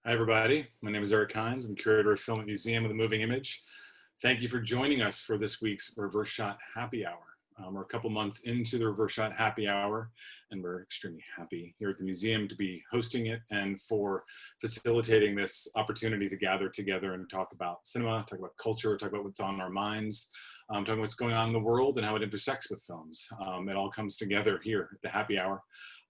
Hi, everybody. My name is Eric Hines. I'm curator of film at Museum of the Moving Image. Thank you for joining us for this week's Reverse Shot Happy Hour. We're a couple months into the Reverse Shot Happy Hour, and we're extremely happy here at the museum to be hosting it and for facilitating this opportunity to gather together and talk about cinema, talk about culture, talk about what's on our minds, talk about what's going on in the world and how it intersects with films. It all comes together here at the Happy Hour.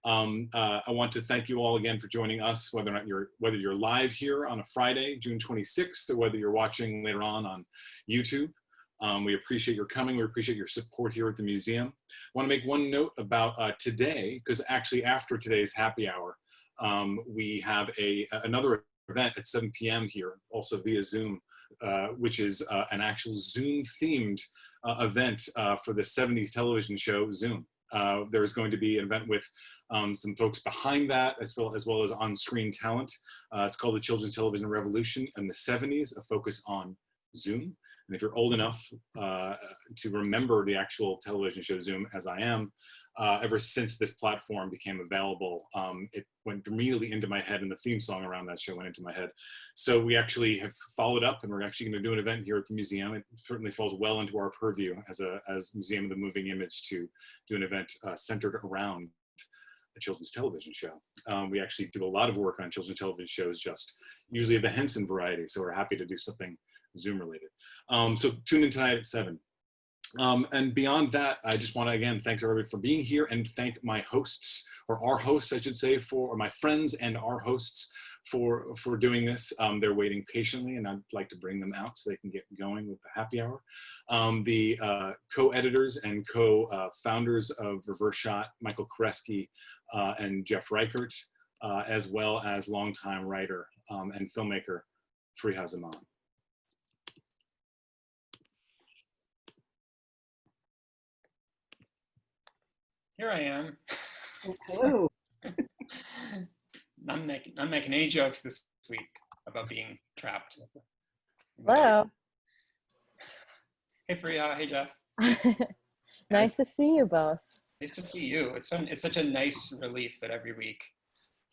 I want to thank you all again for joining us, whether you're live here on a Friday, June 26th, or whether you're watching later on YouTube. We appreciate your coming. We appreciate your support here at the museum. I want to make one note about today, because actually after today's happy hour, we have another event at 7 p.m. here, also via Zoom, which is an actual Zoom-themed event for the 70s television show Zoom. There's going to be an event with some folks behind that, as well as on-screen talent. It's called the Children's Television Revolution in the 70s, a focus on Zoom. And if you're old enough to remember the actual television show Zoom, as I am, ever since this platform became available, it went immediately into my head, and the theme song around that show went into my head. So we actually have followed up, and we're actually going to do an event here at the museum. It certainly falls well into our purview as Museum of the Moving Image to do an event centered around a children's television show. We actually do a lot of work on children's television shows, just usually of the Henson variety, so we're happy to do something Zoom related. So tune in tonight at 7. And beyond that, I just want to, again, thanks everybody for being here, and thank my hosts, or our hosts, I should say, or my friends and our hosts for doing this. They're waiting patiently, and I'd like to bring them out so they can get going with the happy hour. The co-editors and co-founders of Reverse Shot, Michael Koresky and Jeff Reichert, as well as longtime writer and filmmaker, Farihah Zaman. Here I am. Hello. I'm making any jokes this week about being trapped. Hello. Hey Farihah, hey Jeff. Nice to see you both. Nice to see you. It's such a nice relief that every week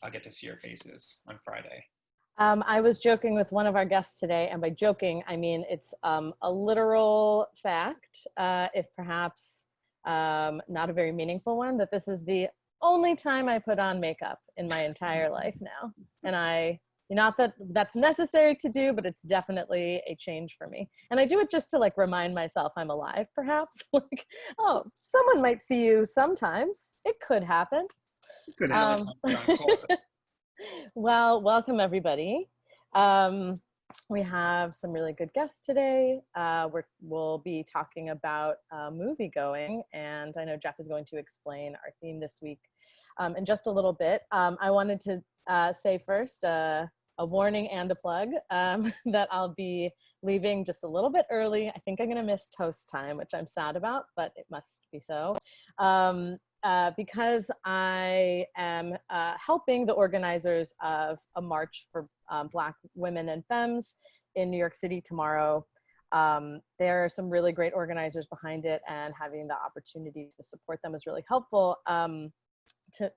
I'll get to see your faces on Friday. I was joking with one of our guests today, and by joking, I mean it's a literal fact, if perhaps not a very meaningful one, that this is the only time I put on makeup in my entire life now. And not that that's necessary to do, but it's definitely a change for me. And I do it just to like remind myself I'm alive, perhaps. Like, oh, someone might see you sometimes. It could happen. Well, welcome everybody. We have some really good guests today. We'll be talking about moviegoing, and I know Jeff is going to explain our theme this week in just a little bit. I wanted to say first a warning and a plug that I'll be leaving just a little bit early. I think I'm going to miss toast time, which I'm sad about, but it must be so. Because I am helping the organizers of a march for Black women and femmes in New York City tomorrow. There are some really great organizers behind it, and having the opportunity to support them is really helpful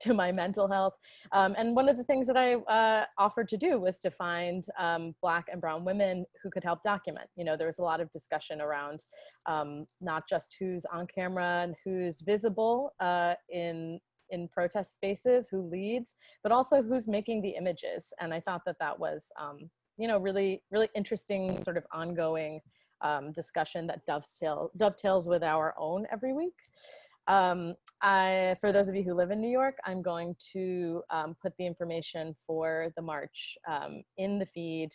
to my mental health. And one of the things that I offered to do was to find Black and brown women who could help document. You know, there was a lot of discussion around not just who's on camera and who's visible in protest spaces, who leads, but also who's making the images. And I thought that was, really, really interesting sort of ongoing discussion that dovetails with our own every week. For those of you who live in New York, I'm going to put the information for the march in the feed,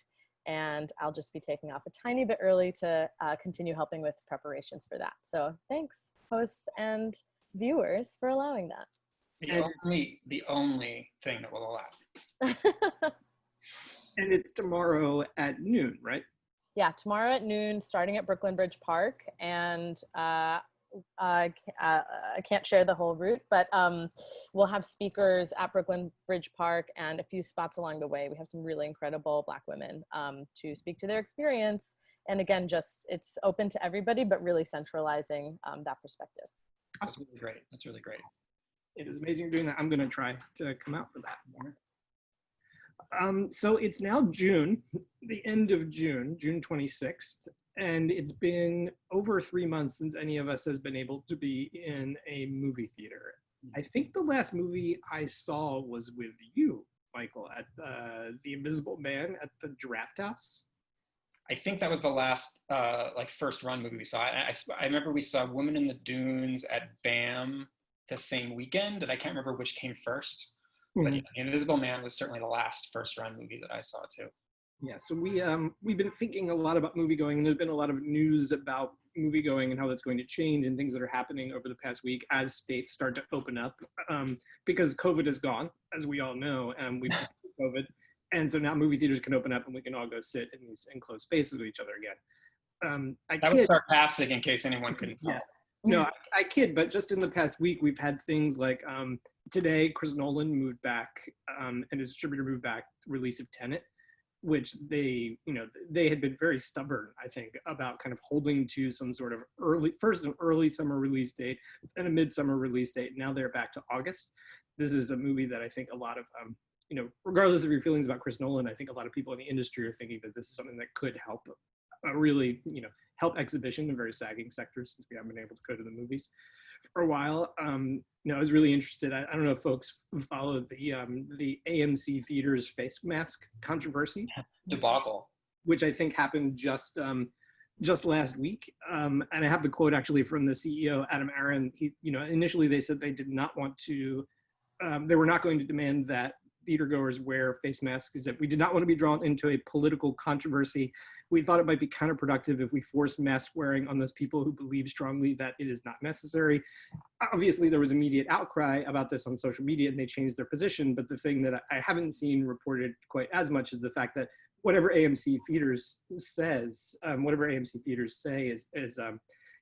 and I'll just be taking off a tiny bit early to continue helping with preparations for that. So thanks, hosts and viewers, for allowing that. The only thing that will allow. And it's tomorrow at noon, right? Yeah, tomorrow at noon, starting at Brooklyn Bridge Park, and I can't share the whole route, but we'll have speakers at Brooklyn Bridge Park and a few spots along the way. We have some really incredible Black women to speak to their experience. And again, it's open to everybody, but really centralizing that perspective. That's really great. That's really great. It is amazing you're doing that. I'm going to try to come out for that. So it's now June, the end of June, June 26th, and it's been over 3 months since any of us has been able to be in a movie theater. I think the last movie I saw was with you, Michael, at The Invisible Man at the Draft House. I think that was the last like first run movie we saw. I remember we saw Woman in the Dunes at BAM the same weekend, and I can't remember which came first. But yeah, The Invisible Man was certainly the last first run movie that I saw too. Yeah, so we've been thinking a lot about movie going, and there's been a lot of news about movie going and how that's going to change and things that are happening over the past week as states start to open up, because COVID is gone, as we all know, and we've COVID, and so now movie theaters can open up and we can all go sit in these enclosed spaces with each other again. That was sarcastic, in case anyone couldn't tell. Yeah. No, I kid, but just in the past week, we've had things like today, Chris Nolan moved back, and his distributor moved back release of Tenet, which they had been very stubborn, I think, about kind of holding to some sort of an early summer release date and a midsummer release date. Now they're back to August. This is a movie that I think a lot of, regardless of your feelings about Chris Nolan, I think a lot of people in the industry are thinking that this is something that could help really, help exhibition in very sagging sectors, since we haven't been able to go to the movies for a while. I was really interested. I don't know if folks followed the AMC theaters face mask controversy Debacle, which I think happened just last week. And I have the quote actually from the CEO, Adam Aron. He, initially they said they did not want to, they were not going to demand that theater goers wear face masks, is that we did not want to be drawn into a political controversy. We thought it might be counterproductive if we forced mask wearing on those people who believe strongly that it is not necessary. Obviously, there was immediate outcry about this on social media, and they changed their position. But the thing that I haven't seen reported quite as much is the fact that whatever AMC theaters says, whatever AMC theaters say is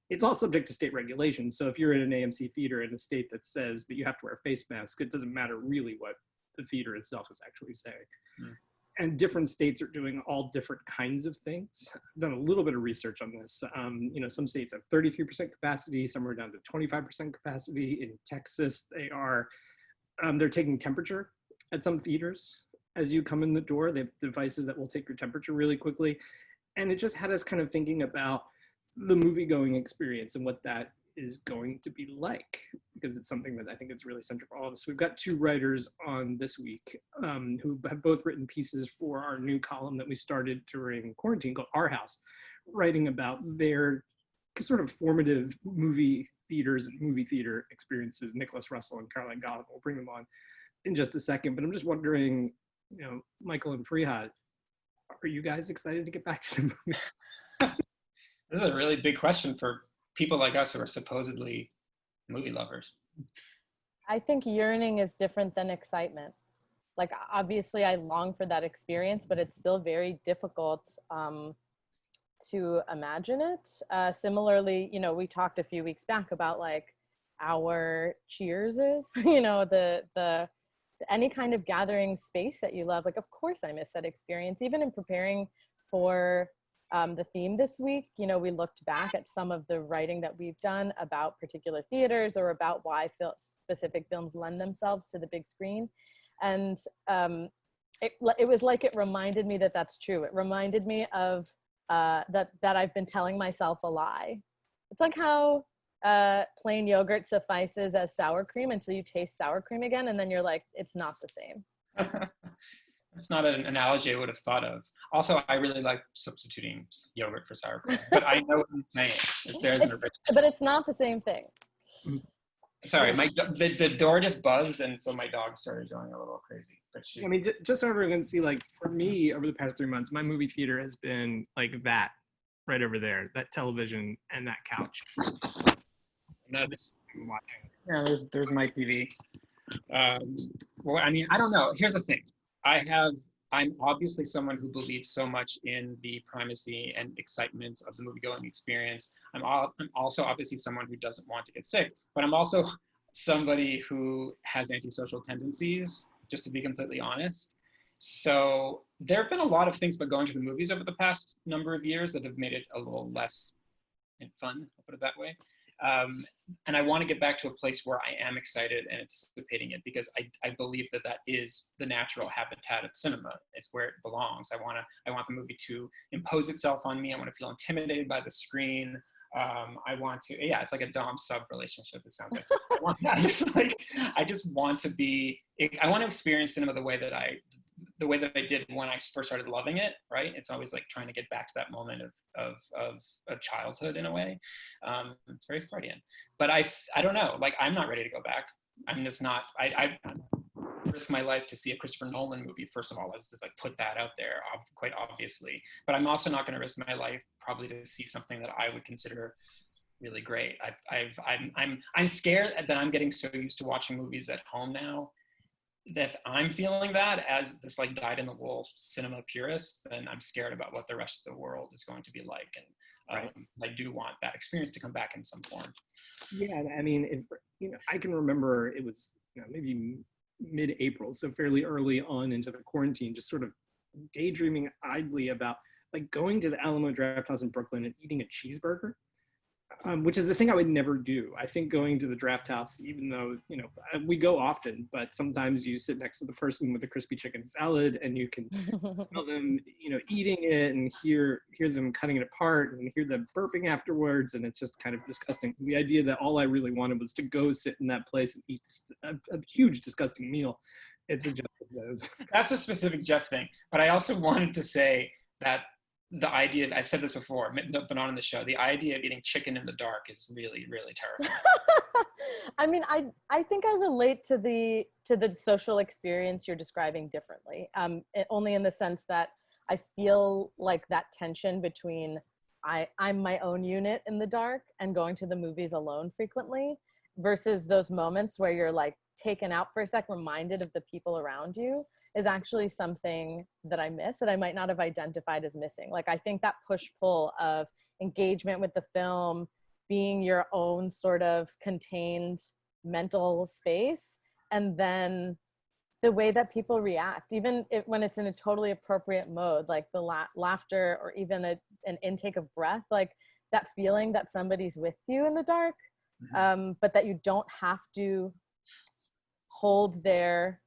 it's all subject to state regulation. So if you're in an AMC theater in a state that says that you have to wear a face mask, it doesn't matter really what the theater itself is actually saying. And different states are doing all different kinds of things. I've done a little bit of research on this. Some states have 33% capacity, some are down to 25% capacity. In Texas, they're taking temperature at some theaters as you come in the door. They have devices that will take your temperature really quickly. And it just had us kind of thinking about the movie-going experience and what that is going to be like, because it's something that I think is really central for all of us. We've got two writers on this week who have both written pieces for our new column that we started during quarantine called Our House, writing about their sort of formative movie theaters and movie theater experiences. Nicholas Russell and Caroline Golum, we'll bring them on in just a second, but I'm just wondering, Michael and Farihah, are you guys excited to get back to the movie? This is a really big question for people like us who are supposedly movie lovers. I think yearning is different than excitement. Like, obviously I long for that experience, but it's still very difficult to imagine it. Similarly, we talked a few weeks back about like our cheers is, the any kind of gathering space that you love. Like, of course I miss that experience. Even in preparing for the theme this week, we looked back at some of the writing that we've done about particular theaters or about why specific films lend themselves to the big screen. And it was like it reminded me that that's true. It reminded me of that I've been telling myself a lie. It's like how plain yogurt suffices as sour cream until you taste sour cream again, and then you're like, it's not the same. It's not an analogy I would have thought of. Also, I really like substituting yogurt for sour cream, but I know what you're saying. There's an original. But it's not the same thing. Sorry, the door just buzzed, and so my dog started going a little crazy. But just so everyone can see, like, for me, over the past 3 months, my movie theater has been like that, right over there, that television and that couch. That's watching. Yeah, there's my TV. Well, I don't know. Here's the thing. I'm obviously someone who believes so much in the primacy and excitement of the movie-going experience. I'm also obviously someone who doesn't want to get sick, but I'm also somebody who has antisocial tendencies, just to be completely honest. So there have been a lot of things about going to the movies over the past number of years that have made it a little less fun, I'll put it that way. And I want to get back to a place where I am excited and anticipating it, because I believe that that is the natural habitat of cinema. It's where it belongs. I want the movie to impose itself on me. I want to feel intimidated by the screen. I want to, yeah, it's like a dom sub relationship. It sounds like I just want to be. I want to experience cinema the way that I did when I first started loving it. Right? It's always like trying to get back to that moment of childhood in a way. It's very Freudian, but I don't know. Like, I'm not ready to go back. I'm just not. I risk my life to see a Christopher Nolan movie. First of all, let's just like put that out there, quite obviously. But I'm also not going to risk my life probably to see something that I would consider really great. I'm scared that I'm getting so used to watching movies at home now that if I'm feeling that as this like dyed-in-the-wool cinema purist, then I'm scared about what the rest of the world is going to be like. And I do want that experience to come back in some form. Yeah, I mean, I can remember it was maybe mid-April, so fairly early on into the quarantine, just sort of daydreaming idly about like going to the Alamo Drafthouse in Brooklyn and eating a cheeseburger, which is a thing I would never do. I think going to the Drafthouse, even though we go often, but sometimes you sit next to the person with the crispy chicken salad and you can smell them eating it and hear them cutting it apart and hear them burping afterwards, and it's just kind of disgusting. The idea that all I really wanted was to go sit in that place and eat a huge disgusting meal, it's a Jeff thing. That's a specific Jeff thing, but I also wanted to say that the idea of, I've said this before, but not on the show, the idea of eating chicken in the dark is really, really terrifying. I mean, I think I relate to the social experience you're describing differently, only in the sense that I feel like that tension between I'm my own unit in the dark and going to the movies alone frequently, versus those moments where you're like taken out for a sec, reminded of the people around you, is actually something that I miss that I might not have identified as missing. Like, I think that push-pull of engagement with the film being your own sort of contained mental space, and then the way that people react, even when it's in a totally appropriate mode, like the laughter or even an intake of breath, like that feeling that somebody's with you in the dark, but that you don't have to hold their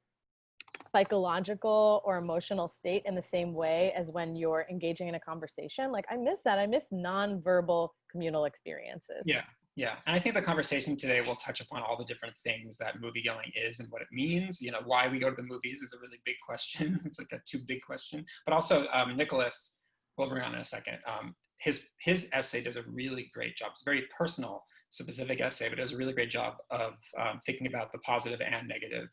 psychological or emotional state in the same way as when you're engaging in a conversation. Like, I miss that. I miss nonverbal communal experiences. Yeah. And I think the conversation today will touch upon all the different things that moviegoing is and what it means. Why we go to the movies is a really big question. It's like a too big question. But also, Nicholas, we'll bring on in a second. His essay does a really great job. It's a very personal, specific essay, but does a really great job of thinking about the positive and negative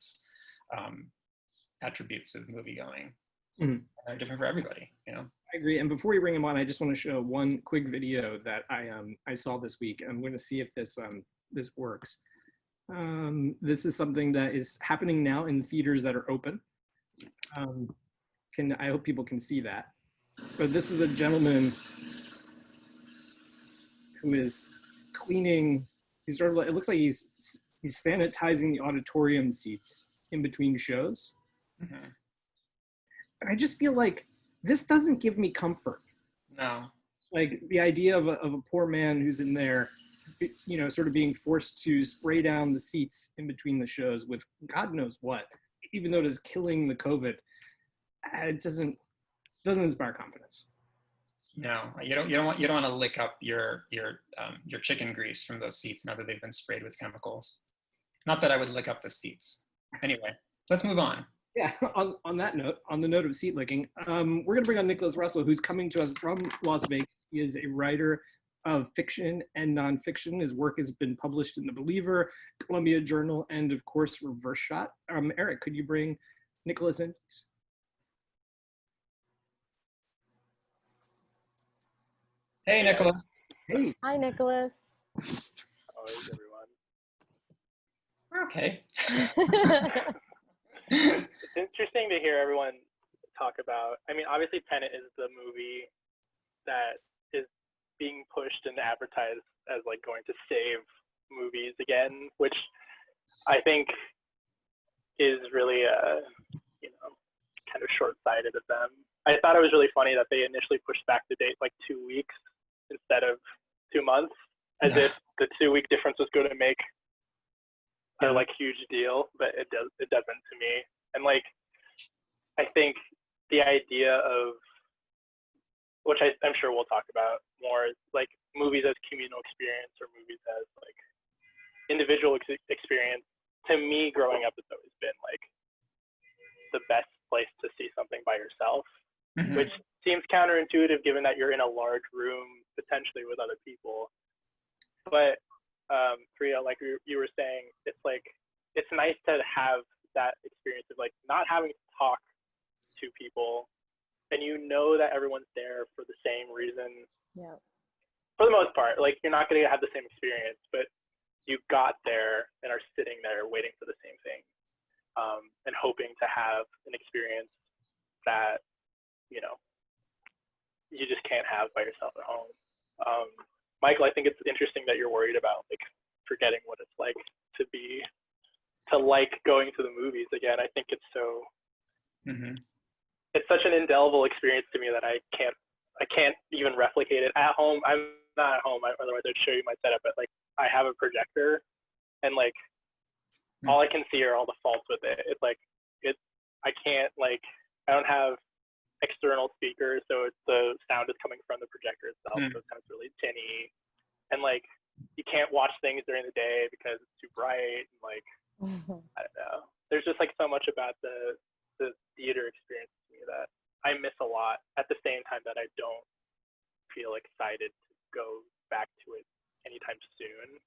attributes of moviegoing. They're different for everybody, I agree. And before we bring him on, I just want to show one quick video that I saw this week. I'm going to see if this works. This is something that is happening now in theaters that are open. I hope people can see that. So this is a gentleman who is cleaning. He's sort of like, it looks like he's sanitizing the auditorium seats in between shows. I just feel like this doesn't give me comfort. No. Like the idea of a poor man who's in there, sort of being forced to spray down the seats in between the shows with God knows what, even though it is killing the COVID, it doesn't inspire confidence. No, you don't want to lick up your chicken grease from those seats now that they've been sprayed with chemicals. Not that I would lick up the seats. Anyway, let's move on. Yeah, on that note, on the note of seat licking, we're going to bring on Nicholas Russell, who's coming to us from Las Vegas. He is a writer of fiction and nonfiction. His work has been published in The Believer, Columbia Journal, and of course, Reverse Shot. Eric, could you bring Nicholas in, please? Hey, Nicholas. Hey. Hi, Nicholas. How is everyone? Okay. It's interesting to hear everyone talk about, obviously Tenet is the movie that is being pushed and advertised as like going to save movies again, which I think is really kind of short-sighted of them. I thought it was really funny that they initially pushed back the date like 2 weeks instead of 2 months. as if the 2-week difference was going to make a like huge deal, but it doesn't to me. And like, I think the idea of, which I'm sure we'll talk about more, is like movies as communal experience or movies as like individual experience. To me, growing up, it's always been like the best place to see something by yourself, which seems counterintuitive given that you're in a large room potentially with other people. But Farihah, like you were saying, it's like, it's nice to have that experience of like not having to talk to people, and you know that everyone's there for the same reason. Yeah. For the most part, like you're not going to have the same experience, but you got there and are sitting there waiting for the same thing, and hoping to have an experience that, you know, you just can't have by yourself at home. Michael, I think it's interesting that you're worried about like forgetting what it's like to like going to the movies again. I think it's so, it's such an indelible experience to me that I can't even replicate it at home. I'm not at home, otherwise I'd show you my setup, but like I have a projector, and like all I can see are all the faults with it. It's like I can't, like, I don't have external speakers, so the sound is coming from the projector itself, so it sounds really tinny, and like you can't watch things during the day because it's too bright, and like I don't know. There's just like so much about the theater experience to me that I miss a lot, at the same time that I don't feel excited to go back to it anytime soon.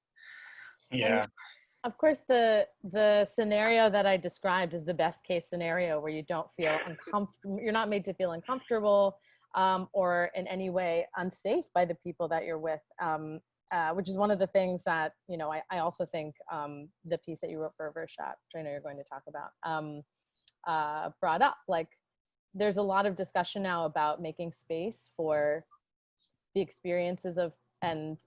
Yeah. And of course, the scenario that I described is the best case scenario, where you don't feel uncomfortable. You're not made to feel uncomfortable or in any way unsafe by the people that you're with, which is one of the things that, you know, I also think the piece that you wrote for Vershot, which I know you're going to talk about, brought up. Like, there's a lot of discussion now about making space for the experiences of and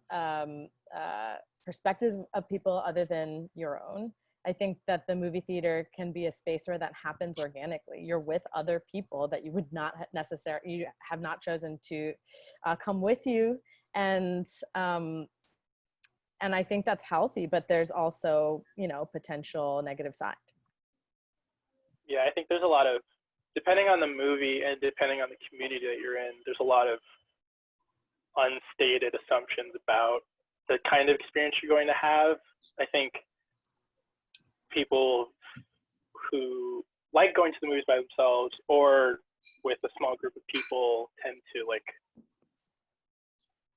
perspectives of people other than your own. I think that the movie theater can be a space where that happens organically. You're with other people that you would not necessarily, you have not chosen to come with you. And I think that's healthy, but there's also, you know, potential negative side. Yeah, I think there's a lot of, depending on the movie and depending on the community that you're in, there's a lot of unstated assumptions about the kind of experience you're going to have. I think people who like going to the movies by themselves or with a small group of people tend to like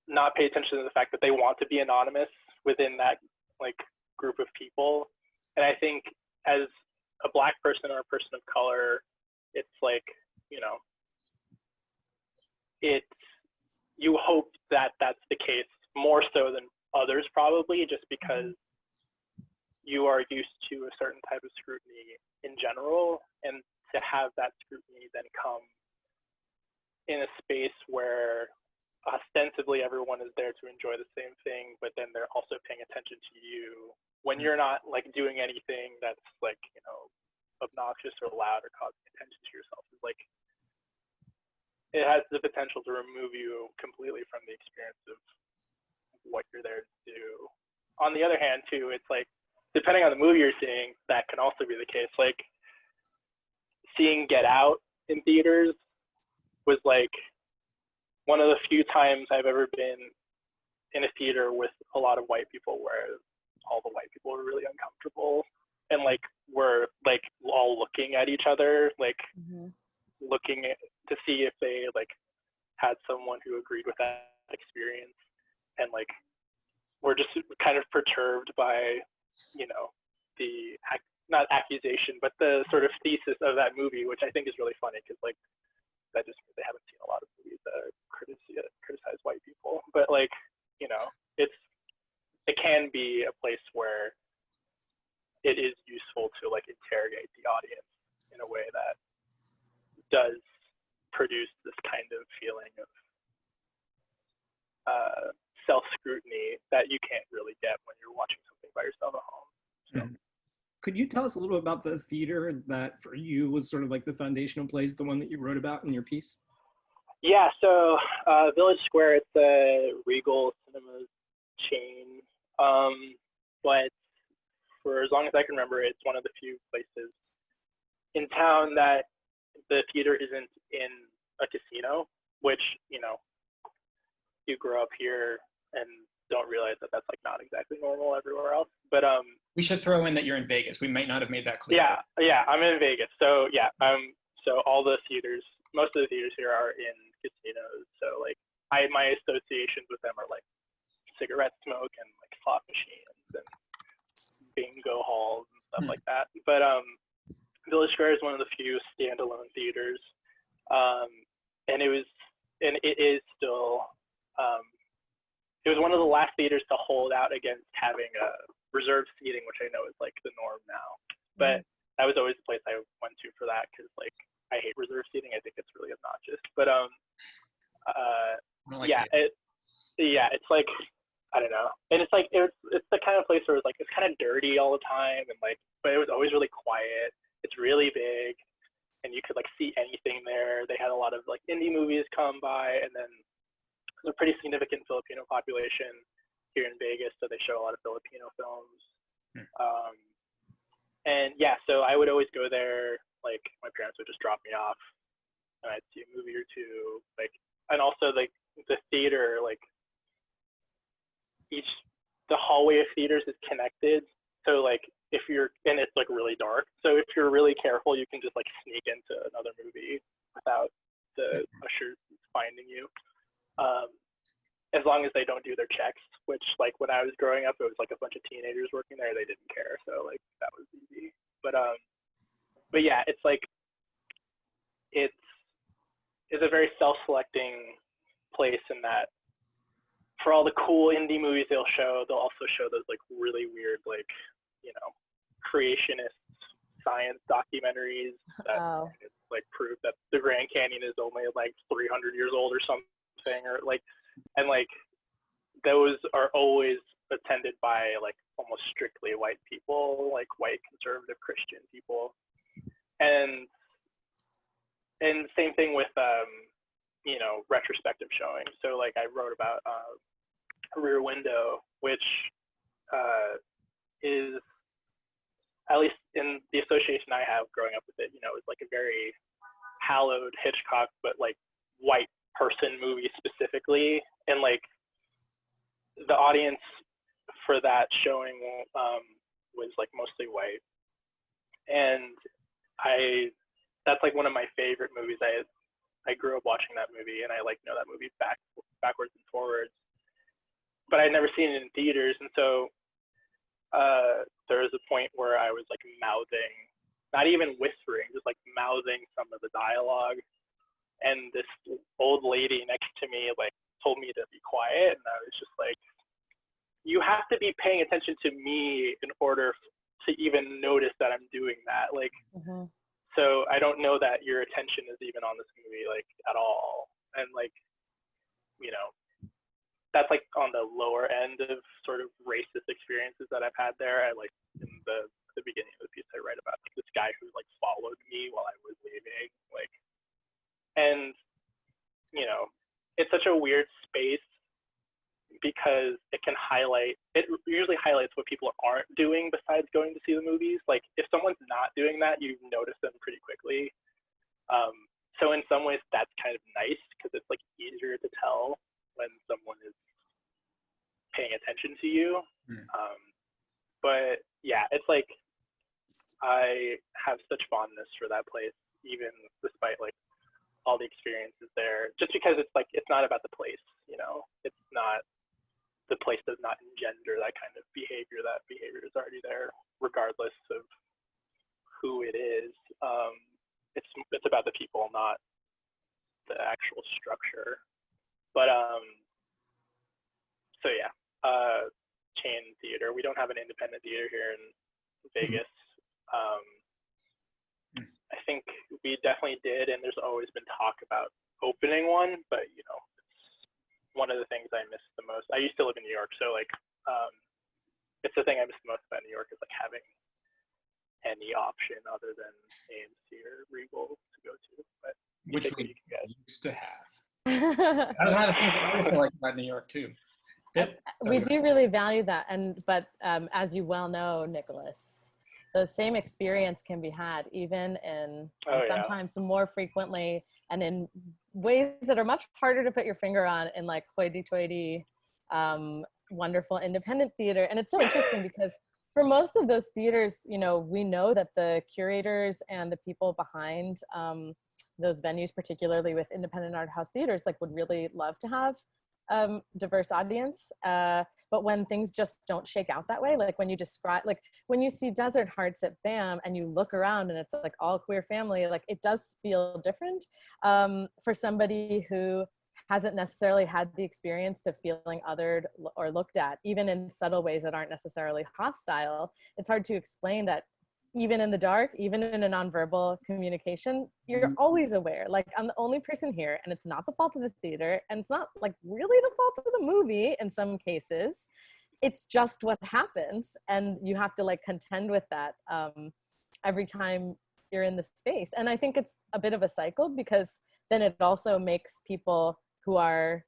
not pay attention to the fact that they want to be anonymous within that like group of people. And I think as a Black person or a person of color, it's like, you know, you hope that that's the case more so than others probably, just because you are used to a certain type of scrutiny in general, and to have that scrutiny then come in a space where ostensibly everyone is there to enjoy the same thing, but then they're also paying attention to you when you're not like doing anything that's like, you know, obnoxious or loud or causing attention to yourself, is like, it has the potential to remove you completely from the experience of what you're there to do. On the other hand too, it's like, depending on the movie you're seeing, that can also be the case. Like, seeing Get Out in theaters was like one of the few times I've ever been in a theater with a lot of white people where all the white people were really uncomfortable and like were like all looking at each other, like looking to see if they like had someone who agreed with that experience, and like were just kind of perturbed by, you know, the not accusation but the sort of thesis of that movie, which I think is really funny because like that just means they haven't seen a lot of movies that criticize white people. But like, you know, it can be a place where it is useful to like interrogate the audience in a way that does produce this kind of feeling of self-scrutiny that you can't really get when you're watching something by yourself at home. So. Could you tell us a little bit about the theater that for you was sort of like the foundational place, the one that you wrote about in your piece? Yeah, so Village Square, it's a Regal Cinemas chain, but for as long as I can remember, it's one of the few places in town that the theater isn't in a casino, which, you know, you grow up here and don't realize that that's like not exactly normal everywhere else. But we should throw in that you're in Vegas. We might not have made that clear. Yeah, I'm in Vegas. So yeah, so all the theaters, most of the theaters here are in casinos. So like my associations with them are like cigarette smoke and like slot machines and bingo halls and stuff like that. But Village Square is one of the few standalone theaters, and it is still. It was one of the last theaters to hold out against having reserved seating, which I know is like the norm now. But that was always the place I went to for that, because like I hate reserved seating. I think it's really obnoxious. But it's like, I don't know, and it's like it's the kind of place where it's like it's kind of dirty all the time, and like, but it was always really quiet. It's really big, and you could like see anything there. They had a lot of like indie movies come by, and then there's a pretty significant Filipino population here in Vegas, so they show a lot of Filipino films. And yeah, so I would always go there. Like my parents would just drop me off, and I'd see a movie or two. Like, and also like the theater, like the hallway of theaters is connected. So like if you're, and it's like really dark. So if you're really careful, you can just like sneak into another movie without the usher finding you. As long as they don't do their checks, which like when I was growing up, it was like a bunch of teenagers working there. They didn't care. So like that was easy. But yeah, it's like, it's a very self-selecting place in that for all the cool indie movies they'll also show those like really weird, like, you know, creationist science documentaries that like prove that the Grand Canyon is only like 300 years old or something, or like, and like those are always attended by like almost strictly white people, like white conservative Christian people. And same thing with you know, retrospective showing. So like I wrote about Rear Window, which is, at least in the association I have growing up with it, you know, it's like a very hallowed Hitchcock, but like white person movie specifically. And like the audience for that showing was like mostly white. And that's like one of my favorite movies. I grew up watching that movie, and I like know that movie backwards and forwards. But I'd never seen it in theaters, and so there was a point where I was like mouthing, not even whispering, just like mouthing some of the dialogue. And this old lady next to me like told me to be quiet, and I was just like, you have to be paying attention to me in order to even notice that I'm doing that. Like, so I don't know that your attention is even on this movie like at all. And like, you know, that's like on the lower end of sort of racist experiences that I've had there. I like in the beginning of the piece I write about like, this guy who like followed me while I was leaving, like. And, you know, it's such a weird space because it usually highlights what people aren't doing besides going to see the movies. Like if someone's not doing that, you notice them pretty quickly. So in some ways that's kind of nice because it's like easier to tell when someone is paying attention to you. But yeah, it's like, I have such fondness for that place, even despite like all the experiences there, just because it's like, it's not about the place, you know, it's not, the place does not engender that kind of behavior. That behavior is already there, regardless of who it is. It's about the people, not the actual structure. But so yeah, chain theater. We don't have an independent theater here in Vegas. I think we definitely did, and there's always been talk about opening one, but you know, it's one of the things I miss the most. I used to live in New York, so like, it's the thing I miss the most about New York is like having any option other than AMC or Regal to go to. But which we used to have. That was one of the things that I used to like about New York too. We do really value that. But as you well know, Nicholas, the same experience can be had even in sometimes more frequently and in ways that are much harder to put your finger on in like hoity-toity, wonderful independent theater. And it's so interesting because for most of those theaters, you know, we know that the curators and the people behind those venues, particularly with independent art house theaters, like would really love to have diverse audience. But when things just don't shake out that way, like when you describe, like when you see Desert Hearts at BAM and you look around and it's like all queer family, like it does feel different for somebody who hasn't necessarily had the experience of feeling othered or looked at, even in subtle ways that aren't necessarily hostile. It's hard to explain that even in the dark, even in a nonverbal communication, you're always aware. Like, I'm the only person here, and it's not the fault of the theater, and it's not like really the fault of the movie in some cases. It's just what happens, and you have to like contend with that every time you're in the space. And I think it's a bit of a cycle, because then it also makes people who are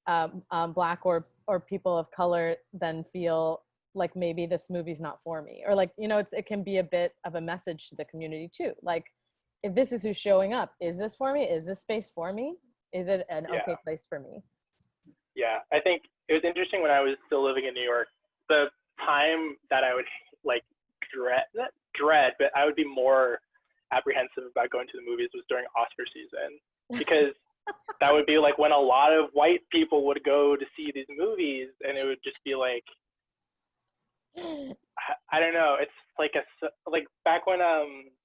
Black or people of color then feel like maybe this movie's not for me, or like, you know, it can be a bit of a message to the community too. Like, if this is who's showing up, is this for me? Is this space for me? Is it an okay place for me? Yeah, I think it was interesting when I was still living in New York, the time that I would like not dread, but I would be more apprehensive about going to the movies was during Oscar season, because that would be like when a lot of white people would go to see these movies, and it would just be like, I don't know. It's like back when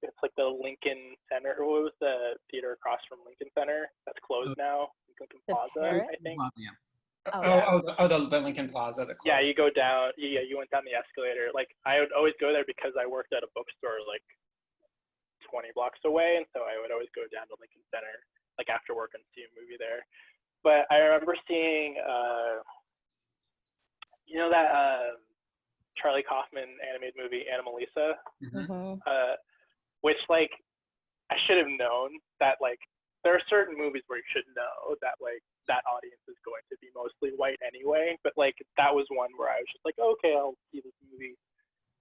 it's like the Lincoln Center, or what was the theater across from Lincoln Center that's closed now? Lincoln Plaza, I think. The Lincoln Plaza. Yeah, you go down. Yeah, you went down the escalator. Like, I would always go there because I worked at a bookstore like 20 blocks away, and so I would always go down to Lincoln Center like after work and see a movie there. But I remember seeing, you know, that Charlie Kaufman animated movie Anomalisa, which like I should have known that like there are certain movies where you should know that like that audience is going to be mostly white anyway. But like that was one where I was just like, okay, I'll see this movie.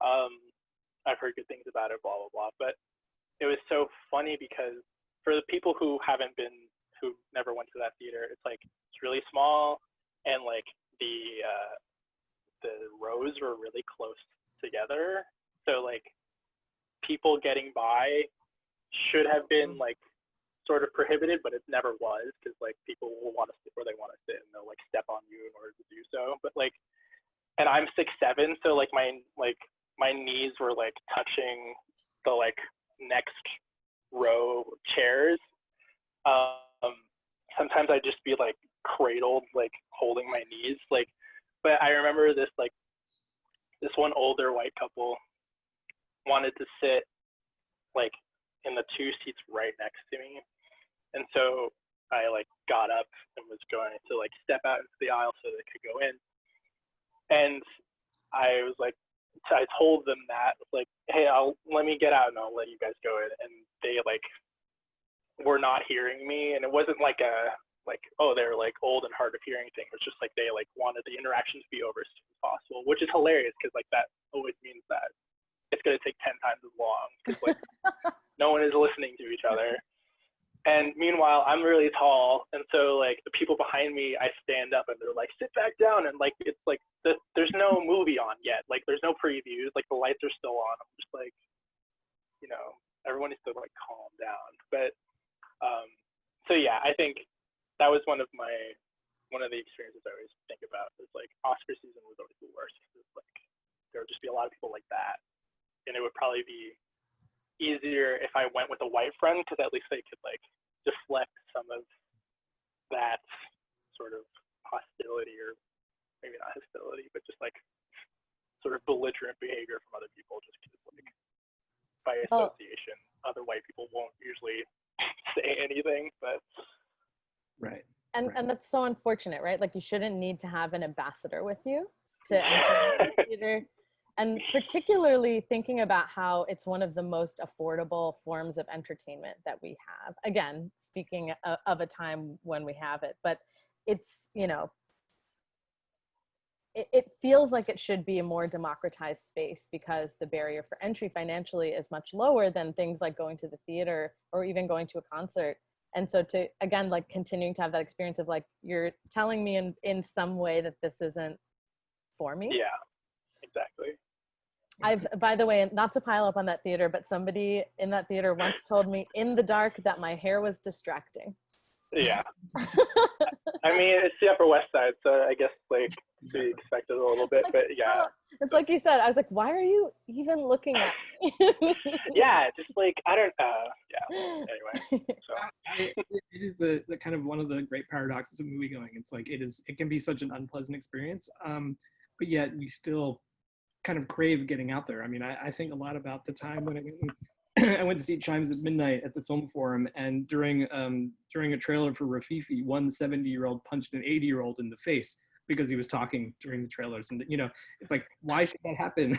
I've heard good things about it, blah blah blah. But it was so funny because for the people who never went to that theater, it's like it's really small, and like the rows were really close together, so like people getting by should have been like sort of prohibited, but it never was, because like people will want to sit where they want to sit, and they'll like step on you in order to do so. But like, and I'm 6'7", so like my knees were like touching the like next row chairs. Sometimes I'd just be like cradled, like holding my knees, like. But I remember this one older white couple wanted to sit like in the two seats right next to me, and so I like got up and was going to like step out into the aisle so they could go in, and I was like, I told them that like, hey, let me get out and I'll let you guys go in, and they like were not hearing me, and it wasn't like they're like old and hard of hearing thing. It's just like they like wanted the interaction to be over as soon as possible, which is hilarious, because like that always means that it's going to take 10 times as long, because like no one is listening to each other. And meanwhile, I'm really tall, and so like the people behind me, I stand up and they're like, sit back down, and like it's like there's no movie on yet, like there's no previews, like the lights are still on. I'm just like, you know, everyone needs to like calm down. But so yeah, I think that was one of the experiences I always think about. Is like Oscar season was always the worst. It's like there would just be a lot of people like that, and it would probably be easier if I went with a white friend, because at least they could like deflect some of that sort of hostility, or maybe not hostility, but just like sort of belligerent behavior from other people, just because like by association, other white people won't usually say anything. But Right. And that's so unfortunate, right? Like, you shouldn't need to have an ambassador with you to enter the theater. And particularly thinking about how it's one of the most affordable forms of entertainment that we have. Again, speaking of a time when we have it, but it's, you know, it feels like it should be a more democratized space because the barrier for entry financially is much lower than things like going to the theater or even going to a concert. And so to, again, like continuing to have that experience of like, you're telling me in some way that this isn't for me. Yeah, exactly. I've, by the way, not to pile up on that theater, but somebody in that theater once told me in the dark that my hair was distracting. Yeah. I mean, it's the Upper West Side, so I guess like to be expected a little bit, but yeah. It's like you said, I was like, why are you even looking at me? Yeah, just like, I don't, yeah, anyway. So. It is the kind of one of the great paradoxes of movie going. It's like, it can be such an unpleasant experience, but yet we still kind of crave getting out there. I mean, I think a lot about the time when I went to see Chimes at Midnight at the Film Forum, and during a trailer for Rafifi, one 70-year-old punched an 80-year-old in the face because he was talking during the trailers. And, you know, it's like, why should that happen?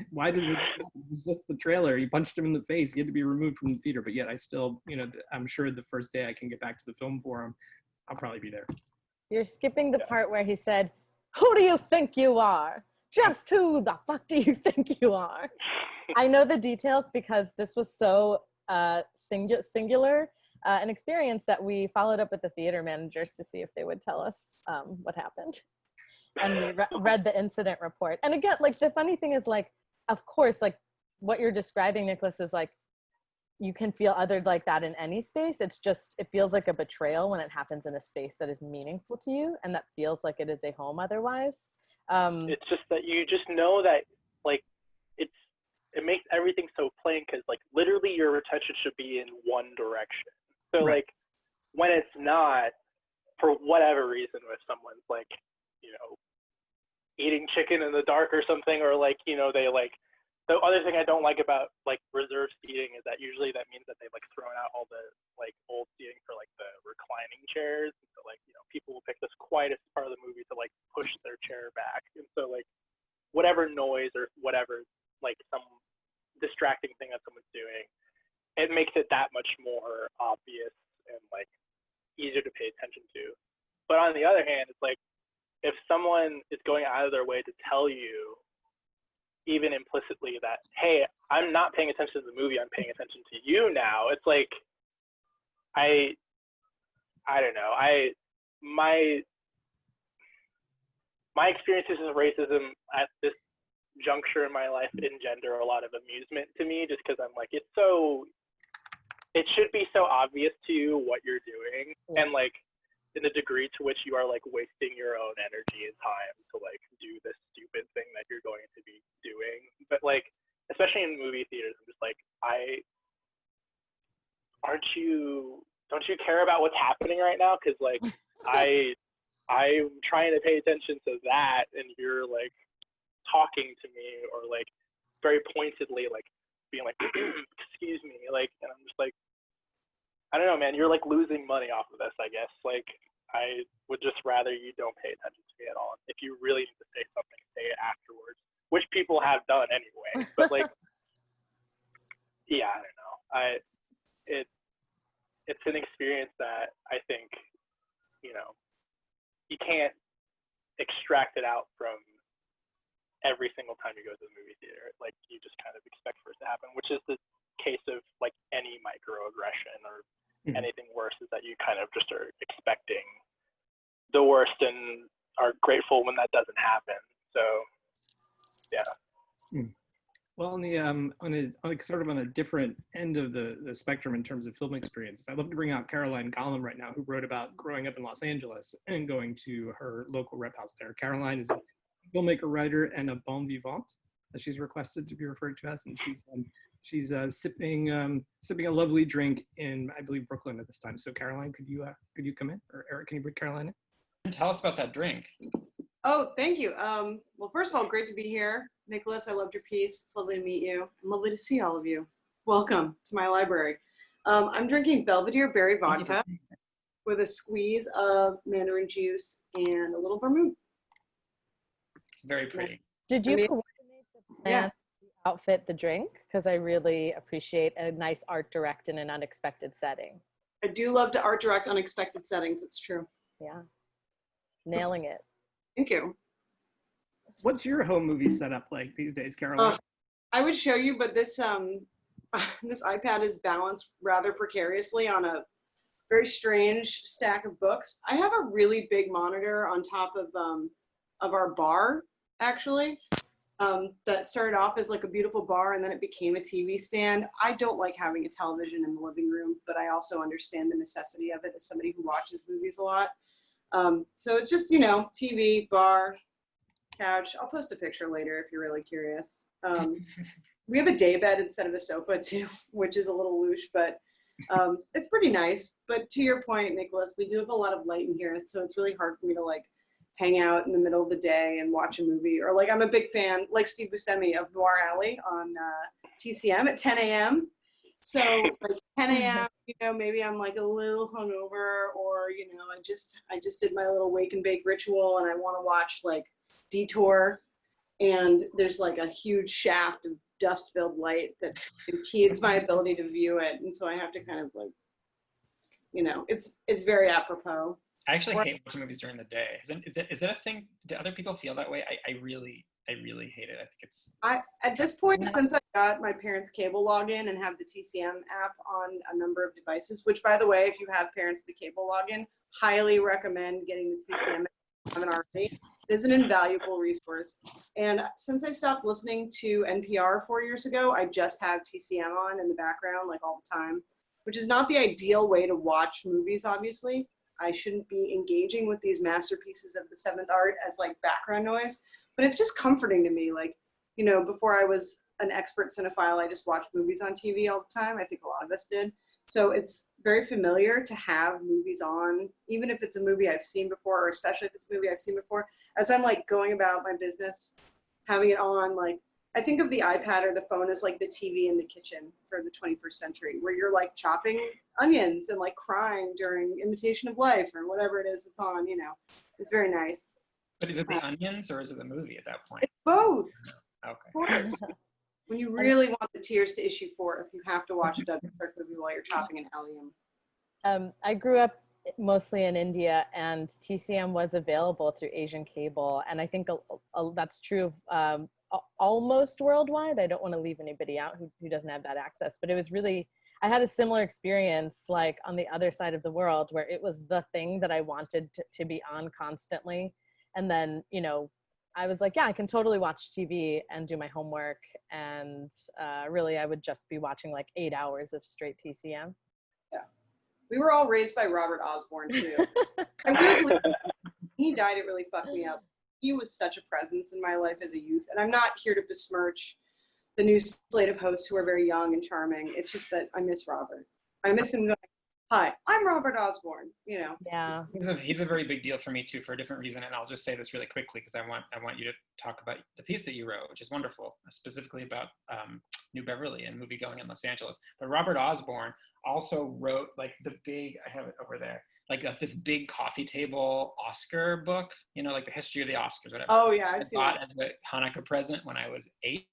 Why does it happen? It's just the trailer. He punched him in the face. He had to be removed from the theater. But yet I still, you know, I'm sure the first day I can get back to the Film Forum, I'll probably be there. You're skipping the part where he said, "Who do you think you are? Just who the fuck do you think you are?" I know the details because this was so singular an experience that we followed up with the theater managers to see if they would tell us what happened. And we read the incident report. And again, like the funny thing is like, of course, like what you're describing, Nicholas, is like, you can feel othered like that in any space. It's just, it feels like a betrayal when it happens in a space that is meaningful to you and that feels like it is a home otherwise. It's just that you just know that like it makes everything so plain because like literally your attention should be in one direction. So Right. like when it's not, for whatever reason, if someone's like, you know, eating chicken in the dark or something, or like, you know, they like, the other thing I don't like about like reserved seating is that usually that means that they've like thrown out all the like old seating for like the reclining chairs. So like, you know, people will pick this quietest part of the movie to like push their chair back. And so like whatever noise or whatever, like some distracting thing that someone's doing, it makes it that much more obvious and like easier to pay attention to. But on the other hand, it's like if someone is going out of their way to tell you even implicitly that, hey, I'm not paying attention to the movie, I'm paying attention to you now, it's like I don't know, my experiences of racism at this juncture in my life engender a lot of amusement to me, just because I'm like, it should be so obvious to you what you're doing, and like in the degree to which you are like wasting your own energy and time to like do this stupid thing that you're going to be doing. But like, especially in movie theaters, I'm just like, don't you care about what's happening right now? Because like I'm trying to pay attention to that, and you're like talking to me or like very pointedly like being like excuse me, like, and I'm just like, I don't know, man, you're like losing money off of this, I guess. Like I would just rather you don't pay attention to me at all. If you really need to say something, say it afterwards, which people have done anyway. But like yeah, I don't know, it's an experience that I think, you know, you can't extract it out from every single time you go to the movie theater. Like you just kind of expect for it to happen, which is the case of like any microaggression or anything worse, is that you kind of just are expecting the worst and are grateful when that doesn't happen. So yeah. Well, on a different end of the spectrum in terms of film experience, I'd love to bring out Caroline Golum right now, who wrote about growing up in Los Angeles and going to her local rep house there. Caroline is a filmmaker, writer, and a bon vivant, as she's requested to be referred to as, and she's sipping a lovely drink in, I believe, Brooklyn at this time. So Caroline, could you come in, or Eric, can you bring Caroline in? Tell us about that drink. Oh, thank you. Well, first of all, great to be here. Nicholas, I loved your piece. It's lovely to meet you. And lovely to see all of you. Welcome to my library. I'm drinking Belvedere berry vodka with a squeeze of mandarin juice and a little vermouth. It's very pretty. Did you coordinate the Yeah. the outfit, the drink? Because I really appreciate a nice art direct in an unexpected setting. I do love to art direct unexpected settings. It's true. Yeah. Nailing it. Thank you. What's your home movie setup like these days, Caroline? I would show you, but this this iPad is balanced rather precariously on a very strange stack of books. I have a really big monitor on top of our bar, actually, that started off as like a beautiful bar and then it became a TV stand. I don't like having a television in the living room, but I also understand the necessity of it as somebody who watches movies a lot. So it's just, TV, bar, couch. I'll post a picture later if you're really curious. We have a day bed instead of a sofa too, which is a little louche, but it's pretty nice. But to your point, Nicholas, we do have a lot of light in here, so it's really hard for me to like hang out in the middle of the day and watch a movie. Or like I'm a big fan, like Steve Buscemi, of Noir Alley on TCM at 10 a.m. So like 10 a.m., maybe I'm like a little hungover, or I just did my little wake and bake ritual, and I want to watch like Detour, and there's like a huge shaft of dust-filled light that impedes my ability to view it, and so I have to kind of like, it's very apropos. I actually hate watching movies during the day. Is that a thing? Do other people feel that way? I really hate it. I think it's. At this point, since I got my parents' cable login and have the TCM app on a number of devices, which, by the way, if you have parents' the cable login, highly recommend getting the TCM app. Haven't already. It is an invaluable resource. And since I stopped listening to NPR 4 years ago, I just have TCM on in the background like all the time, which is not the ideal way to watch movies, obviously. I shouldn't be engaging with these masterpieces of the seventh art as like background noise, but it's just comforting to me. Like, before I was an expert cinephile, I just watched movies on TV all the time. I think a lot of us did. So it's very familiar to have movies on, even if it's a movie I've seen before, or especially if it's a movie I've seen before, as I'm like going about my business, having it on. Like, I think of the iPad or the phone as like the TV in the kitchen for the 21st century, where you're like chopping onions and like crying during Imitation of Life or whatever it is it's on, it's very nice. But is it the onions or is it the movie at that point? It's both. Okay. Of course. When you really want the tears to issue forth, you have to watch a Doug Kirk movie while you're chopping an allium. I grew up mostly in India, and TCM was available through Asian cable, and I think that's true of almost worldwide. I don't want to leave anybody out who doesn't have that access, but it was really, I had a similar experience like on the other side of the world, where it was the thing that I wanted to be on constantly. And then, I was like, yeah, I can totally watch TV and do my homework. And really, I would just be watching like 8 hours of straight TCM. Yeah. We were all raised by Robert Osborne, too. And weirdly, he died, it really fucked me up. He was such a presence in my life as a youth. And I'm not here to besmirch the new slate of hosts who are very young and charming. It's just that I miss Robert. I miss him going, hi, I'm Robert Osborne, Yeah. He's a very big deal for me too, for a different reason. And I'll just say this really quickly because I want you to talk about the piece that you wrote, which is wonderful, specifically about New Beverly and moviegoing in Los Angeles. But Robert Osborne also wrote like I have it over there, like this big coffee table Oscar book, like the history of the Oscars, whatever. Oh yeah, I've seen that. As a Hanukkah present when I was 8,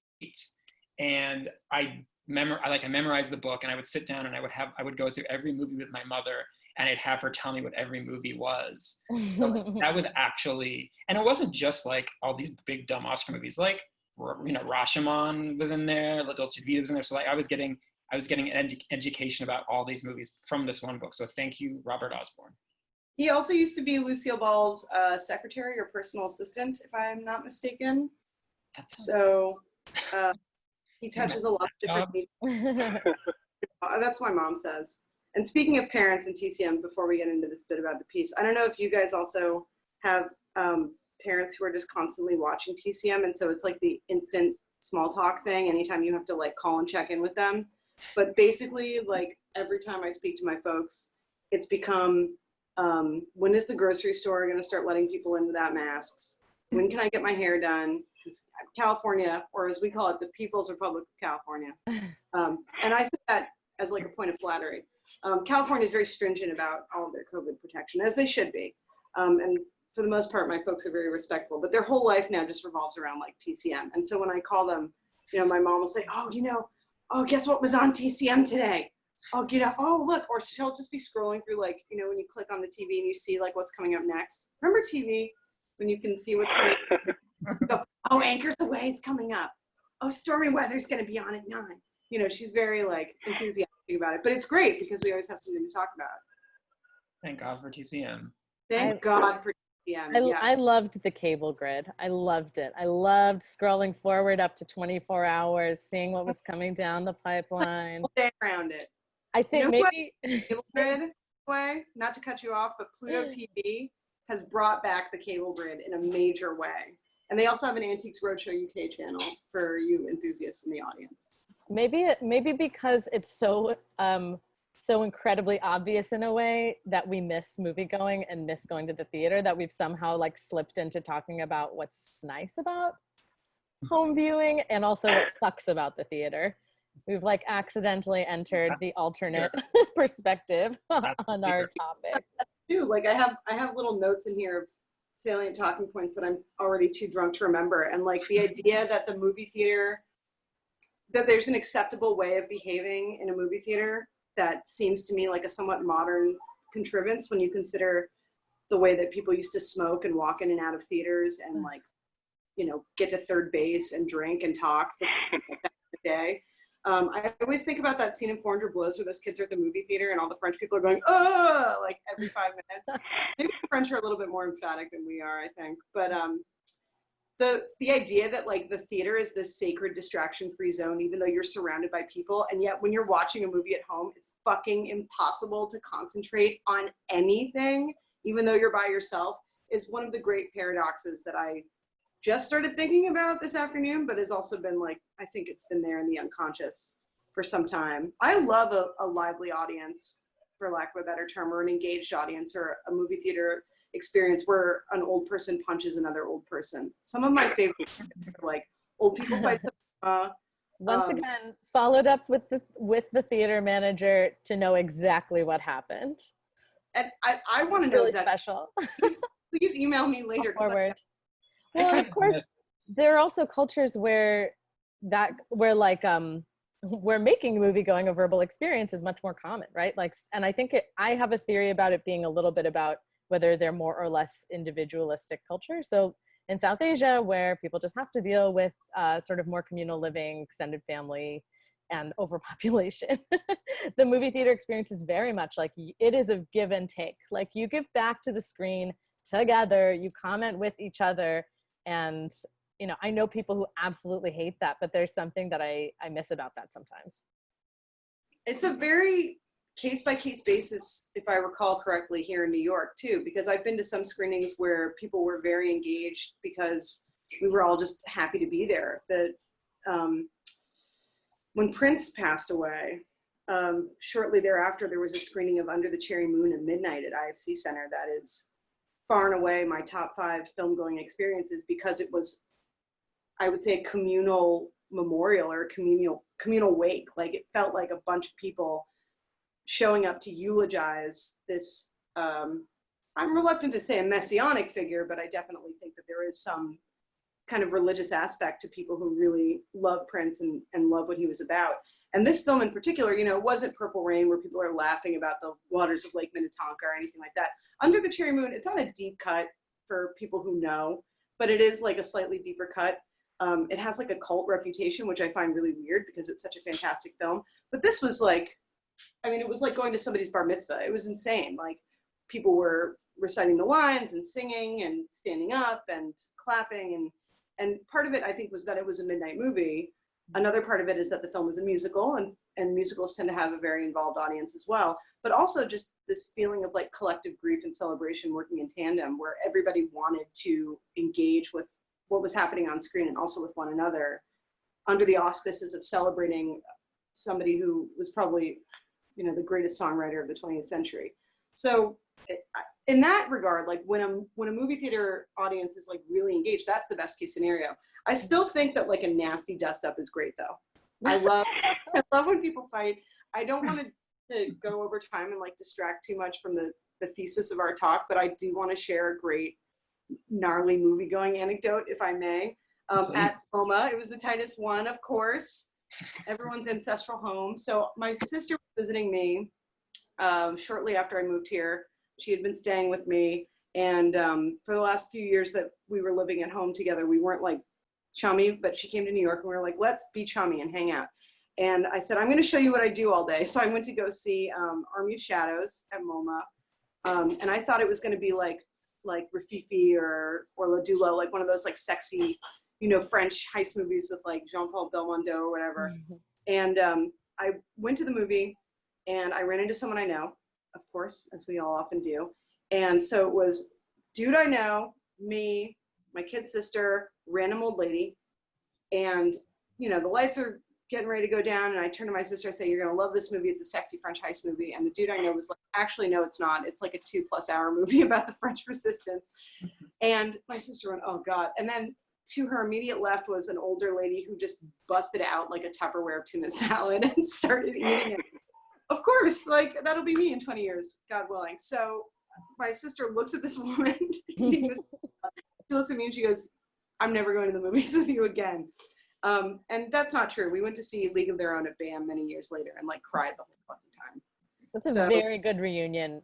and I memorized the book, and I would sit down and I would go through every movie with my mother, and I'd have her tell me what every movie was. So that was actually, and it wasn't just like all these big dumb Oscar movies, like Rashomon was in there, La Dolce Vita was in there. So like I was getting an education about all these movies from this one book. So thank you, Robert Osborne. He also used to be Lucille Ball's secretary or personal assistant, if I'm not mistaken. So he touches a lot of different people. That's what my mom says. And speaking of parents and TCM, before we get into this bit about the piece, I don't know if you guys also have parents who are just constantly watching TCM, and so it's like the instant small talk thing anytime you have to like call and check in with them. But basically, like every time I speak to my folks, it's become, when is the grocery store going to start letting people in without masks? When can I get my hair done? Because California, or as we call it, the People's Republic of California. And I say that as like a point of flattery. California is very stringent about all of their COVID protection, as they should be. And for the most part, my folks are very respectful, but their whole life now just revolves around like TCM. And so when I call them, my mom will say, oh, guess what was on TCM today? Oh, look, or she'll just be scrolling through like, when you click on the TV and you see like what's coming up next. Remember TV when you can see what's coming up? oh, Anchors Away is coming up. Oh, Stormy Weather's going to be on at 9. You know, she's very like enthusiastic about it, but it's great because we always have something to talk about. Thank God for TCM. Thank God for TCM. I loved the cable grid. I loved it. I loved scrolling forward up to 24 hours, seeing what was coming down the pipeline. Stay around it. I think maybe cable grid way, not to cut you off, but Pluto TV has brought back the cable grid in a major way. And they also have an Antiques Roadshow UK channel for you enthusiasts in the audience. Maybe because it's so incredibly obvious in a way that we miss movie going and miss going to the theater, that we've somehow like slipped into talking about what's nice about home viewing and also what sucks about the theater. We've like accidentally entered the alternate perspective on our topic. Too, like I have little notes in here of salient talking points that I'm already too drunk to remember, and like the idea that the movie theater, that there's an acceptable way of behaving in a movie theater that seems to me like a somewhat modern contrivance when you consider the way that people used to smoke and walk in and out of theaters and like, you know, get to third base and drink and talk for the day. I always think about that scene in 400 Blows where those kids are at the movie theater and all the French people are going, oh, like every 5 minutes. Maybe the French are a little bit more emphatic than we are, I think. But the idea that like the theater is this sacred distraction-free zone, even though you're surrounded by people, and yet when you're watching a movie at home, it's fucking impossible to concentrate on anything, even though you're by yourself, is one of the great paradoxes that I just started thinking about this afternoon, but has also been like, I think it's been there in the unconscious for some time. I love a lively audience, for lack of a better term, or an engaged audience, or a movie theater experience where an old person punches another old person. Some of my favorites are like old people fight. Once again, followed up with the theater manager to know exactly what happened. And I want to know really exactly. Special. Please email me later. Forward. Well, of course, there are also cultures where making movie going a verbal experience is much more common, right? Like, and I think I have a theory about it being a little bit about whether they're more or less individualistic cultures. So in South Asia, where people just have to deal with sort of more communal living, extended family, and overpopulation, the movie theater experience is very much like it is a give and take. Like you give back to the screen together, you comment with each other. And, you know, I know people who absolutely hate that, but there's something that I miss about that sometimes. It's a very case-by-case basis, if I recall correctly, here in New York too, because I've been to some screenings where people were very engaged because we were all just happy to be there. When Prince passed away, shortly thereafter, there was a screening of Under the Cherry Moon at midnight at IFC Center. That is far and away my top 5 film going experiences, because it was, I would say, a communal memorial or a communal wake. Like it felt like a bunch of people showing up to eulogize this, I'm reluctant to say a messianic figure, but I definitely think that there is some kind of religious aspect to people who really love Prince and love what he was about. And this film in particular, you know, wasn't Purple Rain where people are laughing about the waters of Lake Minnetonka or anything like that. Under the Cherry Moon, it's not a deep cut for people who know, but it is like a slightly deeper cut. It has like a cult reputation, which I find really weird because it's such a fantastic film. But this was like, I mean, it was like going to somebody's bar mitzvah. It was insane. Like people were reciting the lines and singing and standing up and clapping. And part of it, I think, was that it was a midnight movie. Another part of it is that the film is a musical, and musicals tend to have a very involved audience as well. But also just this feeling of like collective grief and celebration working in tandem, where everybody wanted to engage with what was happening on screen and also with one another under the auspices of celebrating somebody who was probably, you know, the greatest songwriter of the 20th century. So in that regard, like when a movie theater audience is like really engaged, that's the best case scenario. I still think that like a nasty dust up is great though. I love when people fight. I don't want to go over time and like distract too much from the thesis of our talk, but I do want to share a great gnarly movie going anecdote, if I may. At Roma, it was the tightest one, of course, everyone's ancestral home. So my sister was visiting me shortly after I moved here. She had been staying with me, and for the last few years that we were living at home together, we weren't like chummy, but she came to New York and we were like, let's be chummy and hang out. And I said, I'm going to show you what I do all day. So I went to go see Army of Shadows at MoMA. And I thought it was going to be like Rififi or La Dulo, like one of those like sexy, French heist movies with like Jean-Paul Belmondo or whatever. And I went to the movie and I ran into someone I know, of course, as we all often do. And so it was dude I know, me, my kid sister, random old lady. And, the lights are getting ready to go down. And I turn to my sister, I say, you're going to love this movie. It's a sexy French heist movie. And the dude I know was like, actually, no, it's not. It's like a 2+ hour movie about the French resistance. And my sister went, oh God. And then to her immediate left was an older lady who just busted out like a Tupperware tuna salad and started eating it. Of course, like that'll be me in 20 years, God willing. So my sister looks at this woman, she looks at me and she goes, I'm never going to the movies with you again. And that's not true. We went to see League of Their Own at BAM many years later and like cried the whole fucking time. That's a very good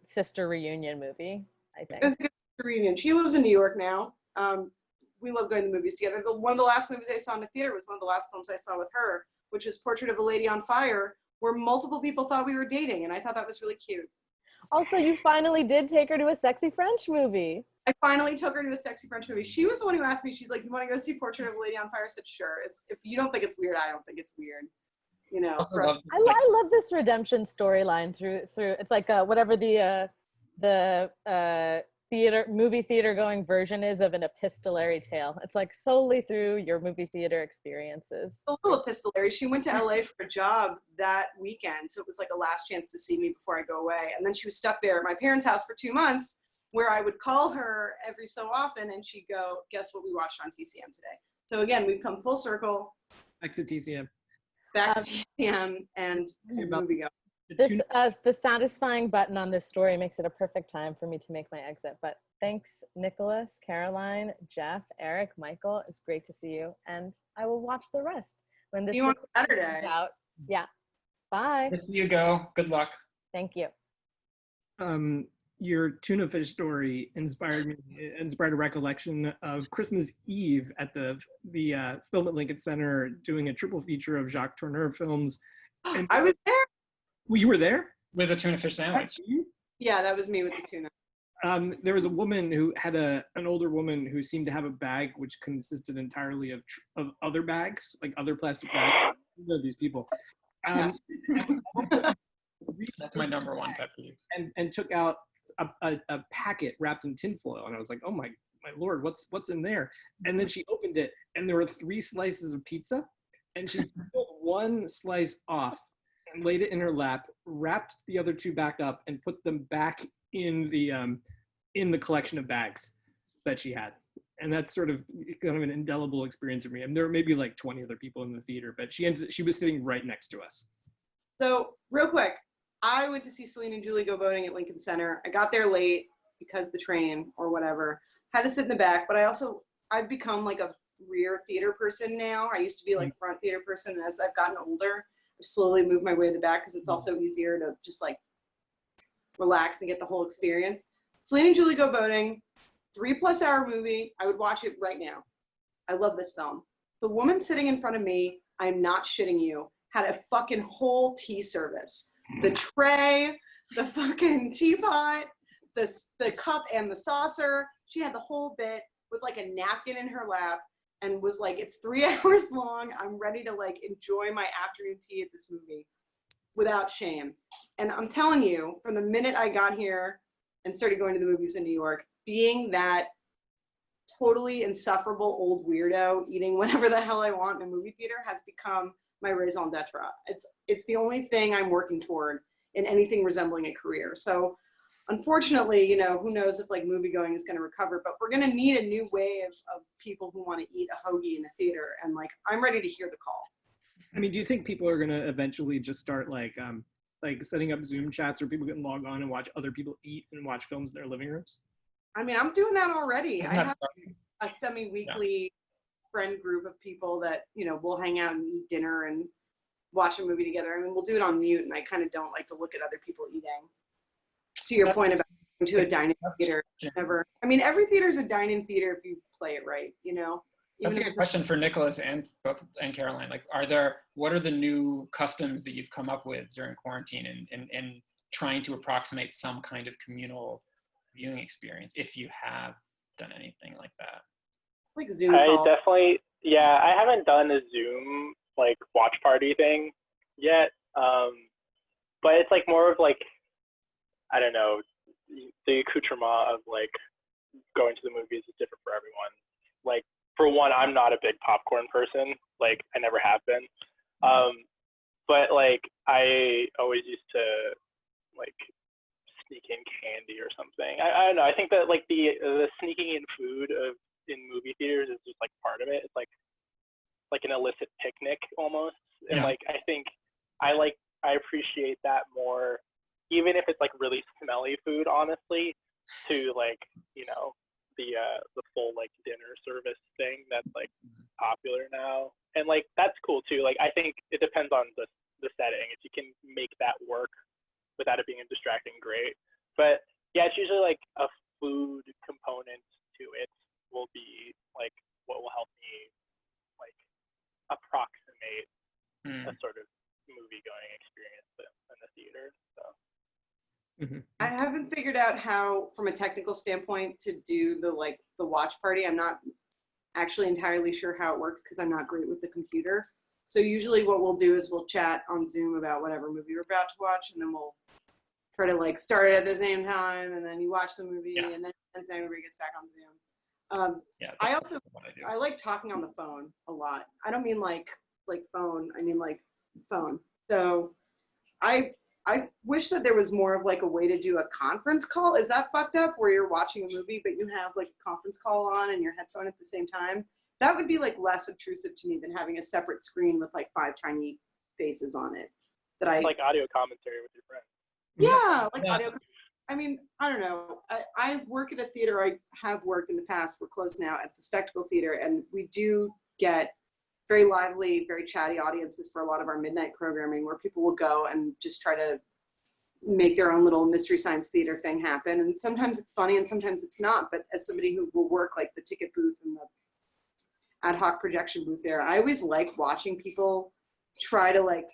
sister reunion movie, I think. It's a good reunion. She lives in New York now. We love going to the movies together. One of the last movies I saw in the theater was one of the last films I saw with her, which is Portrait of a Lady on Fire, where multiple people thought we were dating. And I thought that was really cute. Also, you finally did take her to a sexy French movie. I finally took her to a sexy French movie. She was the one who asked me, she's like, you want to go see Portrait of a Lady on Fire? I said, sure. If you don't think it's weird, I don't think it's weird. I love this redemption storyline through it's like whatever the movie theater going version is of an epistolary tale. It's like solely through your movie theater experiences. A little epistolary. She went to LA for a job that weekend, so it was like a last chance to see me before I go away. And then she was stuck there at my parents' house for 2 months, where I would call her every so often, and she'd go, "Guess what we watched on TCM today?" So again, we've come full circle. Back to TCM. Back to TCM and movie go. The satisfying button on this story makes it a perfect time for me to make my exit. But thanks, Nicholas, Caroline, Jeff, Eric, Michael. It's great to see you. And I will watch the rest when this on Saturday comes out. Yeah. Bye. Just you go. Good luck. Thank you. Your tuna fish story inspired a recollection of Christmas Eve at the Film at Lincoln Center doing a triple feature of Jacques Tourneur films. And I was there. Well, you were there? With a tuna fish sandwich. Yeah, that was me with the tuna. There was a woman who had an older woman who seemed to have a bag which consisted entirely of other bags, like other plastic bags. You know these people. Yes. That's my number one pet peeve. And took out a packet wrapped in tinfoil, and I was like, oh my Lord, what's in there? And then she opened it, and there were 3 slices of pizza, and she pulled one slice off and laid it in her lap, wrapped the other 2 back up, and put them back in the collection of bags that she had. And that's sort of kind of an indelible experience for me. And there were maybe like 20 other people in the theater, but she was sitting right next to us. So real quick, I went to see Celine and Julie go boating at Lincoln Center. I got there late because the train or whatever. Had to sit in the back, but I've become like a rear theater person now. I used to be like a front theater person, and as I've gotten older, I've slowly moved my way to the back because it's also easier to just like relax and get the whole experience. Celine and Julie go boating, 3+ hour movie. I would watch it right now. I love this film. The woman sitting in front of me, I'm not shitting you, had a fucking whole tea service. The tray, the fucking teapot, the cup and the saucer. She had the whole bit with like a napkin in her lap and was like, it's 3 hours long. I'm ready to like enjoy my afternoon tea at this movie without shame. And I'm telling you, from the minute I got here and started going to the movies in New York, being that totally insufferable old weirdo eating whatever the hell I want in a movie theater has become my raison d'etre. It's the only thing I'm working toward in anything resembling a career. So unfortunately, who knows if like moviegoing is going to recover, but we're going to need a new wave of people who want to eat a hoagie in a theater. And like, I'm ready to hear the call. I mean, do you think people are going to eventually just start like setting up Zoom chats where people can log on and watch other people eat and watch films in their living rooms? I mean, I'm doing that already. Isn't I that have starting? a semi-weekly friend group of people that, we'll hang out and eat dinner and watch a movie together. I mean, we'll do it on mute, and I kind of don't like to look at other people eating. To your point about going to a dine-in theater, never. I mean, every theater is a dine-in theater if you play it right, That's a if good it's question for Nicholas and Caroline. Like, what are the new customs that you've come up with during quarantine and trying to approximate some kind of communal viewing experience, if you have done anything like that? like Zoom I call. definitely, yeah, I haven't done a Zoom like watch party thing yet. But it's like more of like, I don't know, the accoutrement of like going to the movies is different for everyone. Like, for one, I'm not a big popcorn person. Like, I never have been. But like, I always used to like sneak in candy or something. I don't know. I think that like the sneaking in food in movie theaters is just like part of it. It's like an illicit picnic almost. And like, I think I appreciate that more, even if it's like really smelly food, honestly, to like, you know, the full like dinner service thing that's like popular now. And like, that's cool too. Like, I think it depends on the setting. If you can make that work without it being distracting, great. But yeah, it's usually like a food component to it will be like what will help me like approximate a sort of movie going experience in the theater. So I haven't figured out how, from a technical standpoint, to do the watch party. I'm not actually entirely sure how it works because I'm not great with the computer. So usually what we'll do is we'll chat on Zoom about whatever movie we're about to watch, and then we'll try to like start it at the same time, and then you watch the movie, and then everybody gets back on Zoom. I like talking on the phone a lot. I don't mean like phone. I mean like phone. So I wish that there was more of like a way to do a conference call. Is that fucked up where you're watching a movie but you have like a conference call on and your headphone at the same time? That would be like less obtrusive to me than having a separate screen with like 5 tiny faces on it. like audio commentary with your friends. Yeah, like audio. I mean, I don't know. I work at a theater. I have worked in the past. We're closed now at the Spectacle Theater, and we do get very lively, very chatty audiences for a lot of our midnight programming, where people will go and just try to make their own little Mystery Science Theater thing happen. And sometimes it's funny and sometimes it's not. But as somebody who will work like the ticket booth and the ad hoc projection booth there, I always like watching people try to like,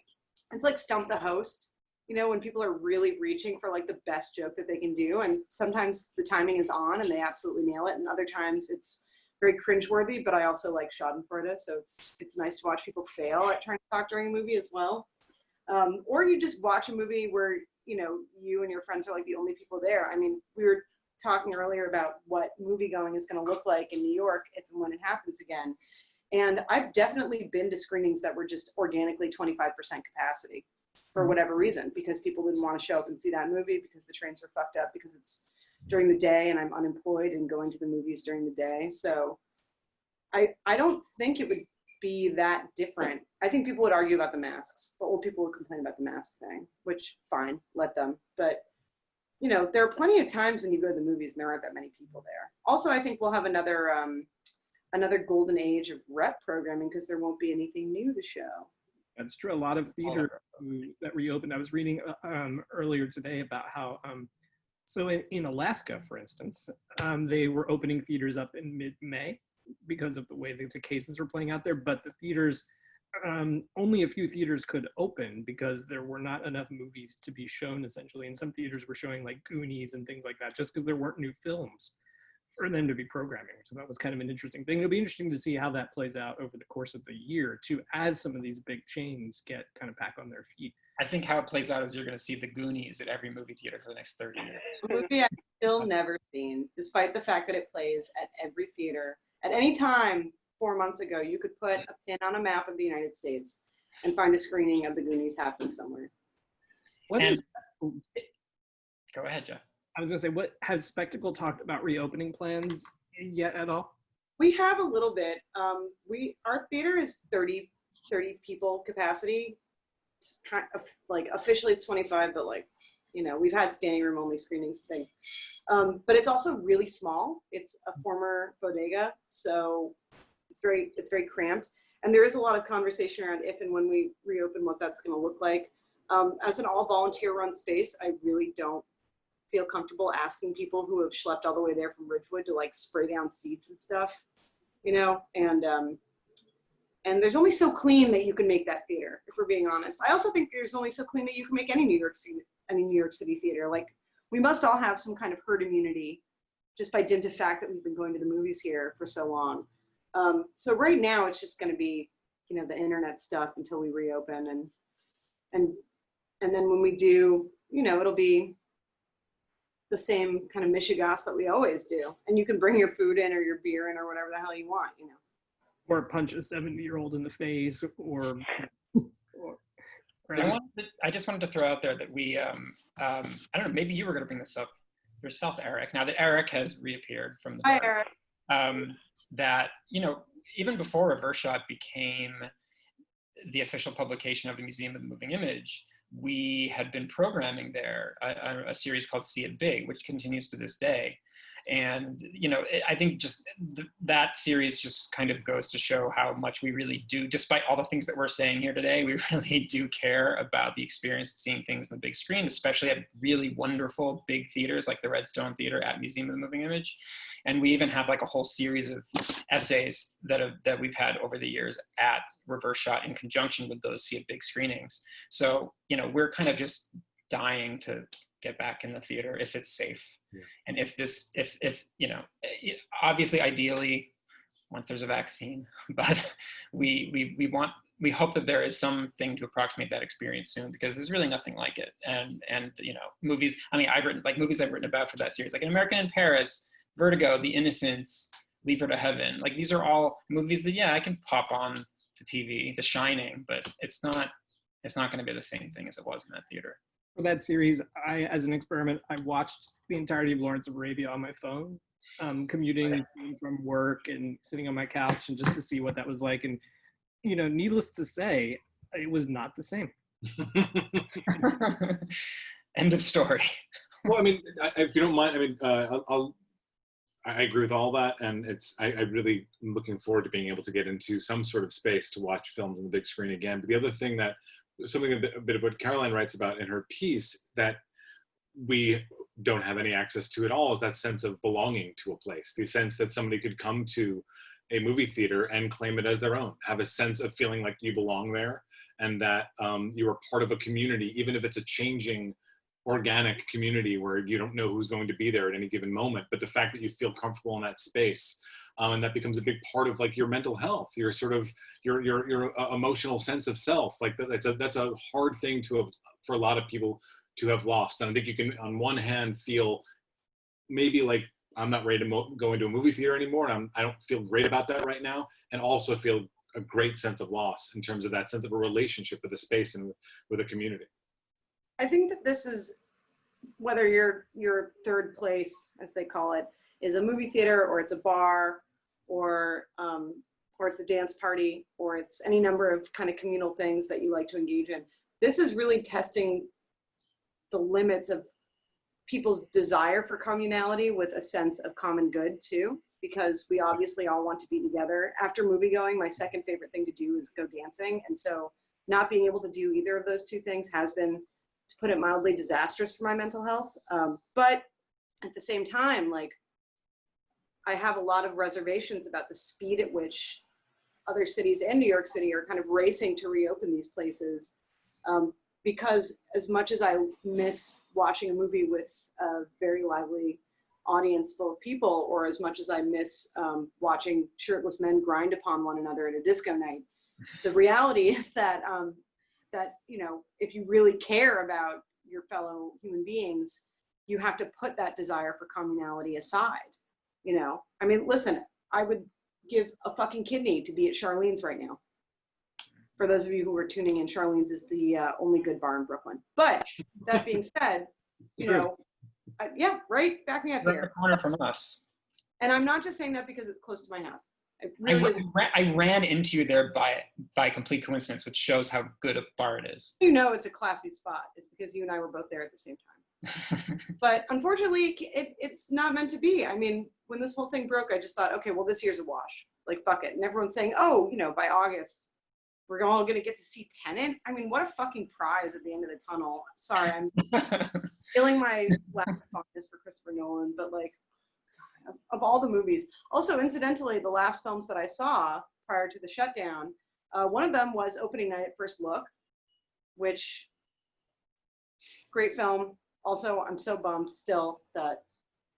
it's like stump the host. You know, when people are really reaching for like the best joke that they can do. And sometimes the timing is on and they absolutely nail it. And other times it's very cringeworthy, but I also like schadenfreude. So it's nice to watch people fail at trying to talk during a movie as well. Or you just watch a movie where, you know, you and your friends are like the only people there. I mean, we were talking earlier about what moviegoing is going to look like in New York if and when it happens again. And I've definitely been to screenings that were just organically 25% capacity for whatever reason, because people didn't want to show up and see that movie because the trains were fucked up because it's during the day and I'm unemployed and going to the movies during the day. So I don't think it would be that different. I think people would argue about the masks. The old people would complain about the mask thing, which fine, let them. But you know, there are plenty of times when you go to the movies and there aren't that many people there. Also, I think we'll have another golden age of rep programming because there won't be anything new to show. That's true. A lot of theater that reopened. I was reading earlier today about how, so in Alaska, for instance, they were opening theaters up in mid-May because of the way that the cases were playing out there. But the theaters, only a few theaters could open because there were not enough movies to be shown, essentially. And some theaters were showing like Goonies and things like that just because there weren't new films for them to be programming. So that was kind of an interesting thing. It'll be interesting to see how that plays out over the course of the year too, as some of these big chains get kind of back on their feet. I think how it plays out is you're going to see the Goonies at every movie theater for the next 30 years. A movie I've still never seen, despite the fact that it plays at every theater. At any time 4 months ago, you could put a pin on a map of the United States and find a screening of the Goonies happening somewhere. Go ahead, Jeff. I was gonna say, what has Spectacle talked about reopening plans yet at all? We have a little bit. Our theater is 30 people capacity. It's kind of, like officially it's 25, but like, you know, we've had standing room only screenings thing. But it's also really small. It's a former bodega, so it's very cramped. And there is a lot of conversation around if and when we reopen, what that's going to look like. As an all volunteer run space, I really don't feel comfortable asking people who have schlepped all the way there from Ridgewood to like spray down seats and stuff. you know, and there's only so clean that you can make that theater, if we're being honest. I also think there's only so clean that you can make any New York City theater. Like, we must all have some kind of herd immunity just by dint of fact that we've been going to the movies here for so long. So right now it's just going to be, you know, the internet stuff until we reopen, and then when we do, you know, it'll be the same kind of mishigas that we always do, and you can bring your food in or your beer in or whatever the hell you want, you know. Or punch a 70-year-old in the face, or I just wanted to throw out there that we, I don't know, maybe you were going to bring this up yourself, Eric. Now that Eric has reappeared from the Hi, dark, Eric. that, you know, even before Reverse Shot became the official publication of the Museum of the Moving Image, we had been programming there a series called See It Big, which continues to this day. And, you know, I think just that series just kind of goes to show how much we really do, despite all the things that we're saying here today, we really do care about the experience of seeing things on the big screen, especially at really wonderful big theaters like the Redstone Theater at Museum of the Moving Image. And we even have like a whole series of essays that we've had over the years at Reverse Shot in conjunction with those See It Big screenings. So, you know, we're kind of just dying to get back in the theater if it's safe. Yeah. And if you know, obviously, ideally, once there's a vaccine, but we hope that there is something to approximate that experience soon, because there's really nothing like it. And you know, movies, I mean, movies I've written about for that series, like An American in Paris, Vertigo, The Innocents, Leave Her to Heaven. Like, these are all movies that, yeah, I can pop on to TV, The Shining, but it's not going to be the same thing as it was in that theater. For that series, as an experiment, I watched the entirety of Lawrence of Arabia on my phone, commuting from work and sitting on my couch, and just to see what that was like. And, you know, needless to say, it was not the same. End of story. Well, I mean, if you don't mind, I mean, I agree with all that, and I really am looking forward to being able to get into some sort of space to watch films on the big screen again. But the other thing that, something a bit of what Caroline writes about in her piece that we don't have any access to at all, is that sense of belonging to a place, the sense that somebody could come to a movie theater and claim it as their own, have a sense of feeling like you belong there, and that you are part of a community, even if it's a changing, organic community where you don't know who's going to be there at any given moment. But the fact that you feel comfortable in that space, and that becomes a big part of like your mental health, your sort of your emotional sense of self. Like that's a hard thing to have, for a lot of people to have lost. And I think you can, on one hand, feel maybe like, I'm not ready to go into a movie theater anymore, and I don't feel great about that right now, and also feel a great sense of loss in terms of that sense of a relationship with a space and with a community. I think that this is, whether your third place, as they call it, is a movie theater, or it's a bar, or it's a dance party, or it's any number of kind of communal things that you like to engage in. This is really testing the limits of people's desire for communality with a sense of common good too, because we obviously all want to be together. After movie going, my second favorite thing to do is go dancing. And so not being able to do either of those two things has been, to put it mildly, disastrous for my mental health. But at the same time, like, I have a lot of reservations about the speed at which other cities and New York City are kind of racing to reopen these places. Because as much as I miss watching a movie with a very lively audience full of people, or as much as I miss watching shirtless men grind upon one another at a disco night, the reality is that, you know, if you really care about your fellow human beings, you have to put that desire for communality aside. You know, I mean, listen, I would give a fucking kidney to be at Charlene's right now. For those of you who are tuning in, Charlene's is the only good bar in Brooklyn. But that being said, you know, yeah, right, back me up here. The corner from us. And I'm not just saying that because it's close to my house. It really I ran into you there by complete coincidence, which shows how good a bar it is. You know, it's a classy spot. It's because you and I were both there at the same time. But unfortunately, it's not meant to be. I mean, when this whole thing broke, I just thought, okay, well, this year's a wash. Like, fuck it. And everyone's saying, oh, you know, by August, we're all going to get to see Tenet. I mean, what a fucking prize at the end of the tunnel. Sorry, I'm feeling my lack of fondness for Christopher Nolan, but like, of all the movies. Also, incidentally, the last films that I saw prior to the shutdown, one of them was Opening Night at First Look, which, great film. Also, I'm so bummed still that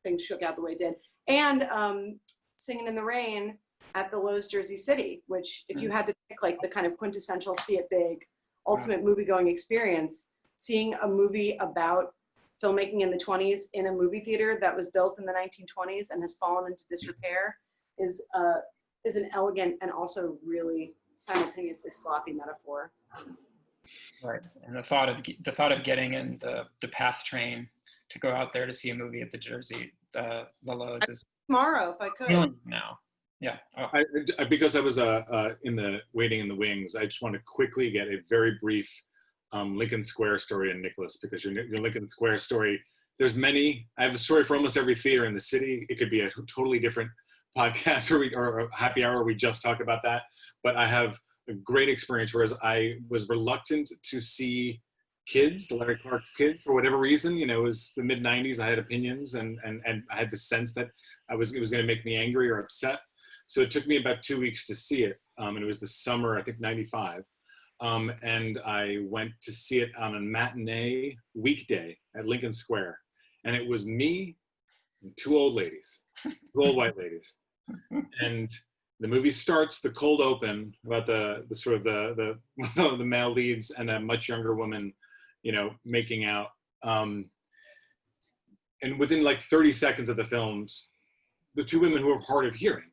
things shook out the way it did. And Singing in the Rain at the Lowe's Jersey City, which if you had to pick like the kind of quintessential see it big, ultimate movie-going experience, seeing a movie about filmmaking in the 20s in a movie theater that was built in the 1920s and has fallen into disrepair is an elegant and also really simultaneously sloppy metaphor. Right, and the thought of getting in the PATH train to go out there to see a movie at the Jersey, the Lowe's is Tomorrow, if I could. feeling now. Yeah. Oh. Because I was waiting in the wings, I just want to quickly get a very brief Lincoln Square story in Nicholas, because your Lincoln Square story, there's many. I have a story for almost every theater in the city. It could be a totally different podcast or a happy hour where we just talk about that. But I have a great experience, whereas I was reluctant to see Kids, the Larry Clark Kids, for whatever reason. You know, it was the mid 90s. I had opinions and I had the sense that it was going to make me angry or upset. So it took me about 2 weeks to see it. And it was the summer, I think, 95. And I went to see it on a matinee weekday at Lincoln Square. And it was me and two old ladies, two old white ladies. And the movie starts, the cold open about the sort of the male leads and a much younger woman, you know, making out. And within like 30 seconds of the films, the two women who are hard of hearing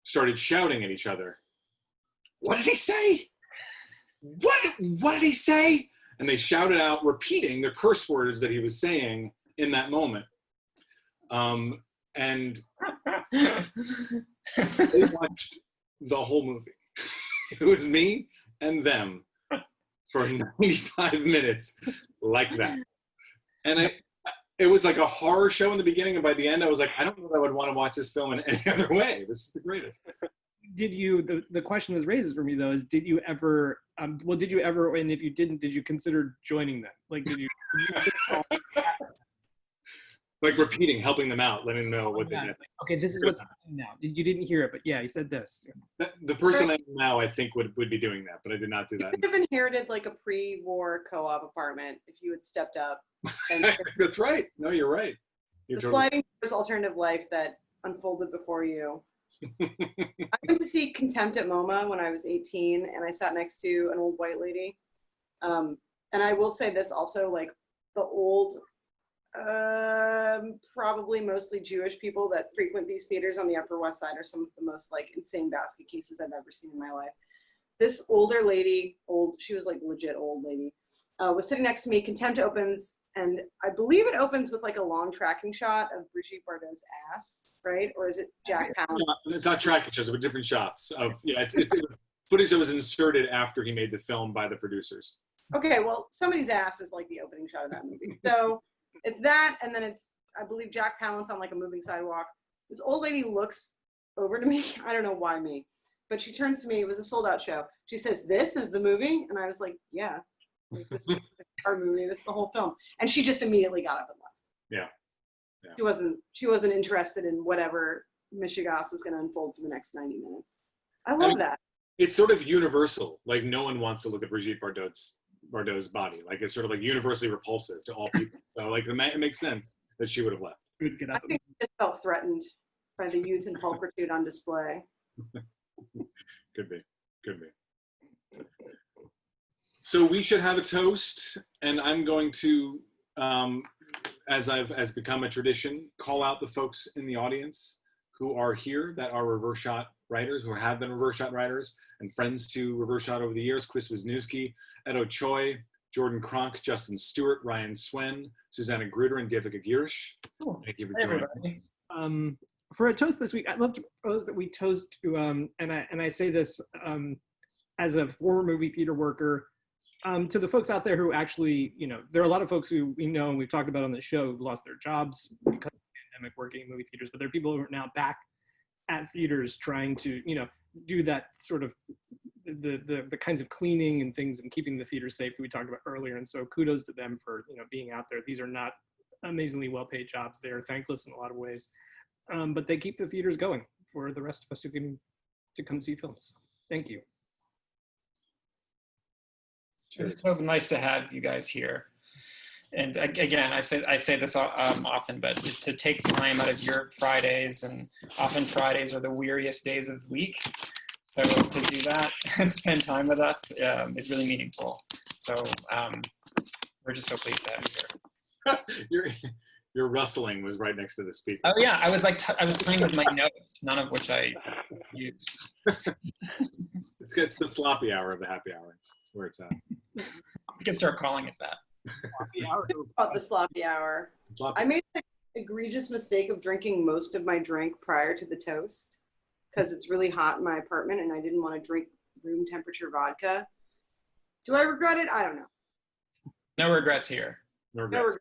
started shouting at each other. What did he say? What did he say? And they shouted out, repeating the curse words that he was saying in that moment. And they watched the whole movie. It was me and them for 95 minutes like that. And it was like a horror show in the beginning, and by the end I was like, I don't know if I would want to watch this film in any other way. This is the greatest. Did you, the question that raises for me though is, did you ever, and if you didn't, did you consider joining them? Like, did you like repeating, helping them out, letting them know what they did. Okay, this is what's happening now. You didn't hear it, but yeah, he said this. The person I am now, I think, would be doing that, but I did not do that. You could have inherited like a pre-war co-op apartment if you had stepped up. And That's right. No, you're right. You're the totally sliding doors alternative life that unfolded before you. I went to see Contempt at MoMA when I was 18, and I sat next to an old white lady. And I will say this also, like the old, probably mostly Jewish people that frequent these theaters on the Upper West Side are some of the most like insane basket cases I've ever seen in my life. This older lady, she was like legit old lady, was sitting next to me. Contempt opens, and I believe it opens with like a long tracking shot of Brigitte Bardot's ass, right? Or is it Jack Palance? It's not tracking shots, but different shots of, yeah, it's footage that was inserted after he made the film by the producers. Okay, well, somebody's ass is like the opening shot of that movie. So it's that, and then it's, I believe, Jack Palance on like a moving sidewalk. This old lady looks over to me. I don't know why me, but she turns to me. It was a sold-out show. She says, "This is the movie?" And I was like, "Yeah, like, this is our movie. This is the whole film." And she just immediately got up and left. Yeah. She wasn't interested in whatever Michigas was going to unfold for the next 90 minutes. I love that. It's sort of universal. Like, no one wants to look at Brigitte Bardot's body. Like, it's sort of like universally repulsive to all people. So like it makes sense that she would have left. I think she just felt threatened by the youth and pulchritude on display. Could be. So we should have a toast, and I'm going to, as become a tradition, call out the folks in the audience who are here that are reverse shot writers, who have been reverse shot writers and friends to reverse shot over the years: Chris Wisniewski, Edo Choi, Jordan Kronk, Justin Stewart, Ryan Swen, Susanna Gruder, and Devika Girish. Thank you for joining us. For a toast this week, I'd love to propose that we toast to, and I say this as a former movie theater worker, to the folks out there who actually, you know, there are a lot of folks who we know and we've talked about on the show who lost their jobs because of the pandemic working in movie theaters, but there are people who are now back at theaters trying to, you know, do that sort of the kinds of cleaning and things and keeping the theater safe that we talked about earlier. And so kudos to them for, you know, being out there. These are not amazingly well-paid jobs. They are thankless in a lot of ways. but they keep the theaters going for the rest of us who can to come see films. Thank you. It's so nice to have you guys here. And again, I say this often, but to take time out of your Fridays, and often Fridays are the weariest days of the week. So to do that and spend time with us is really meaningful. So we're just so pleased to have you here. Your rustling was right next to the speaker. Oh yeah, I was I was playing with my notes, none of which I used. It's the sloppy hour of the happy hour. It's where it's at. We can start calling it that. About the sloppy hour. Sloppy. I made the egregious mistake of drinking most of my drink prior to the toast because it's really hot in my apartment and I didn't want to drink room temperature vodka. Do I regret it? I don't know. No regrets here. No regrets.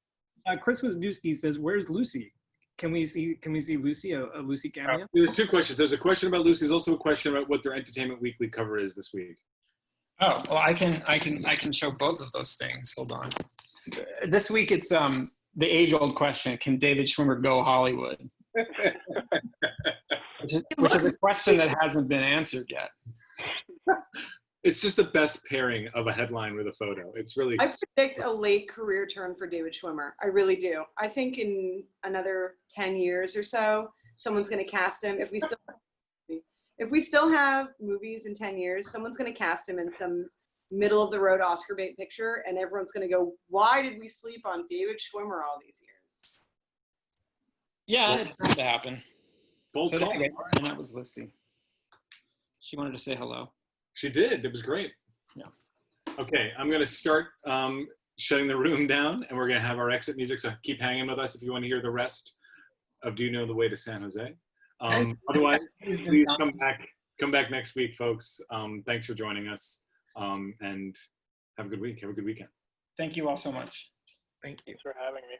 Chris Wisniewski says, "Where's Lucy? Can we see Lucy, a Lucy cameo?" There's two questions. There's a question about Lucy. There's also a question about what their Entertainment Weekly cover is this week. Oh, well, I can show both of those things. Hold on. This week it's the age-old question: can David Schwimmer go Hollywood? which is a question that hasn't been answered yet. It's just the best pairing of a headline with a photo. It's really. I predict a late career turn for David Schwimmer. I really do. I think in another 10 years or so, someone's going to cast him. If we still have movies in 10 years, someone's going to cast him in some middle of the road Oscar bait picture, and everyone's going to go, "Why did we sleep on David Schwimmer all these years?" Yeah, it's going to happen. Bold So call. anyway, and that was Lucy. She wanted to say hello. She did. It was great. Yeah. Okay, I'm going to start shutting the room down, and we're going to have our exit music. So keep hanging with us if you want to hear the rest of "Do You Know the Way to San Jose." Otherwise, please come back next week, folks. Thanks for joining us, and have a good week. Have a good weekend. Thank you all so much. Thank you. Thanks for having me.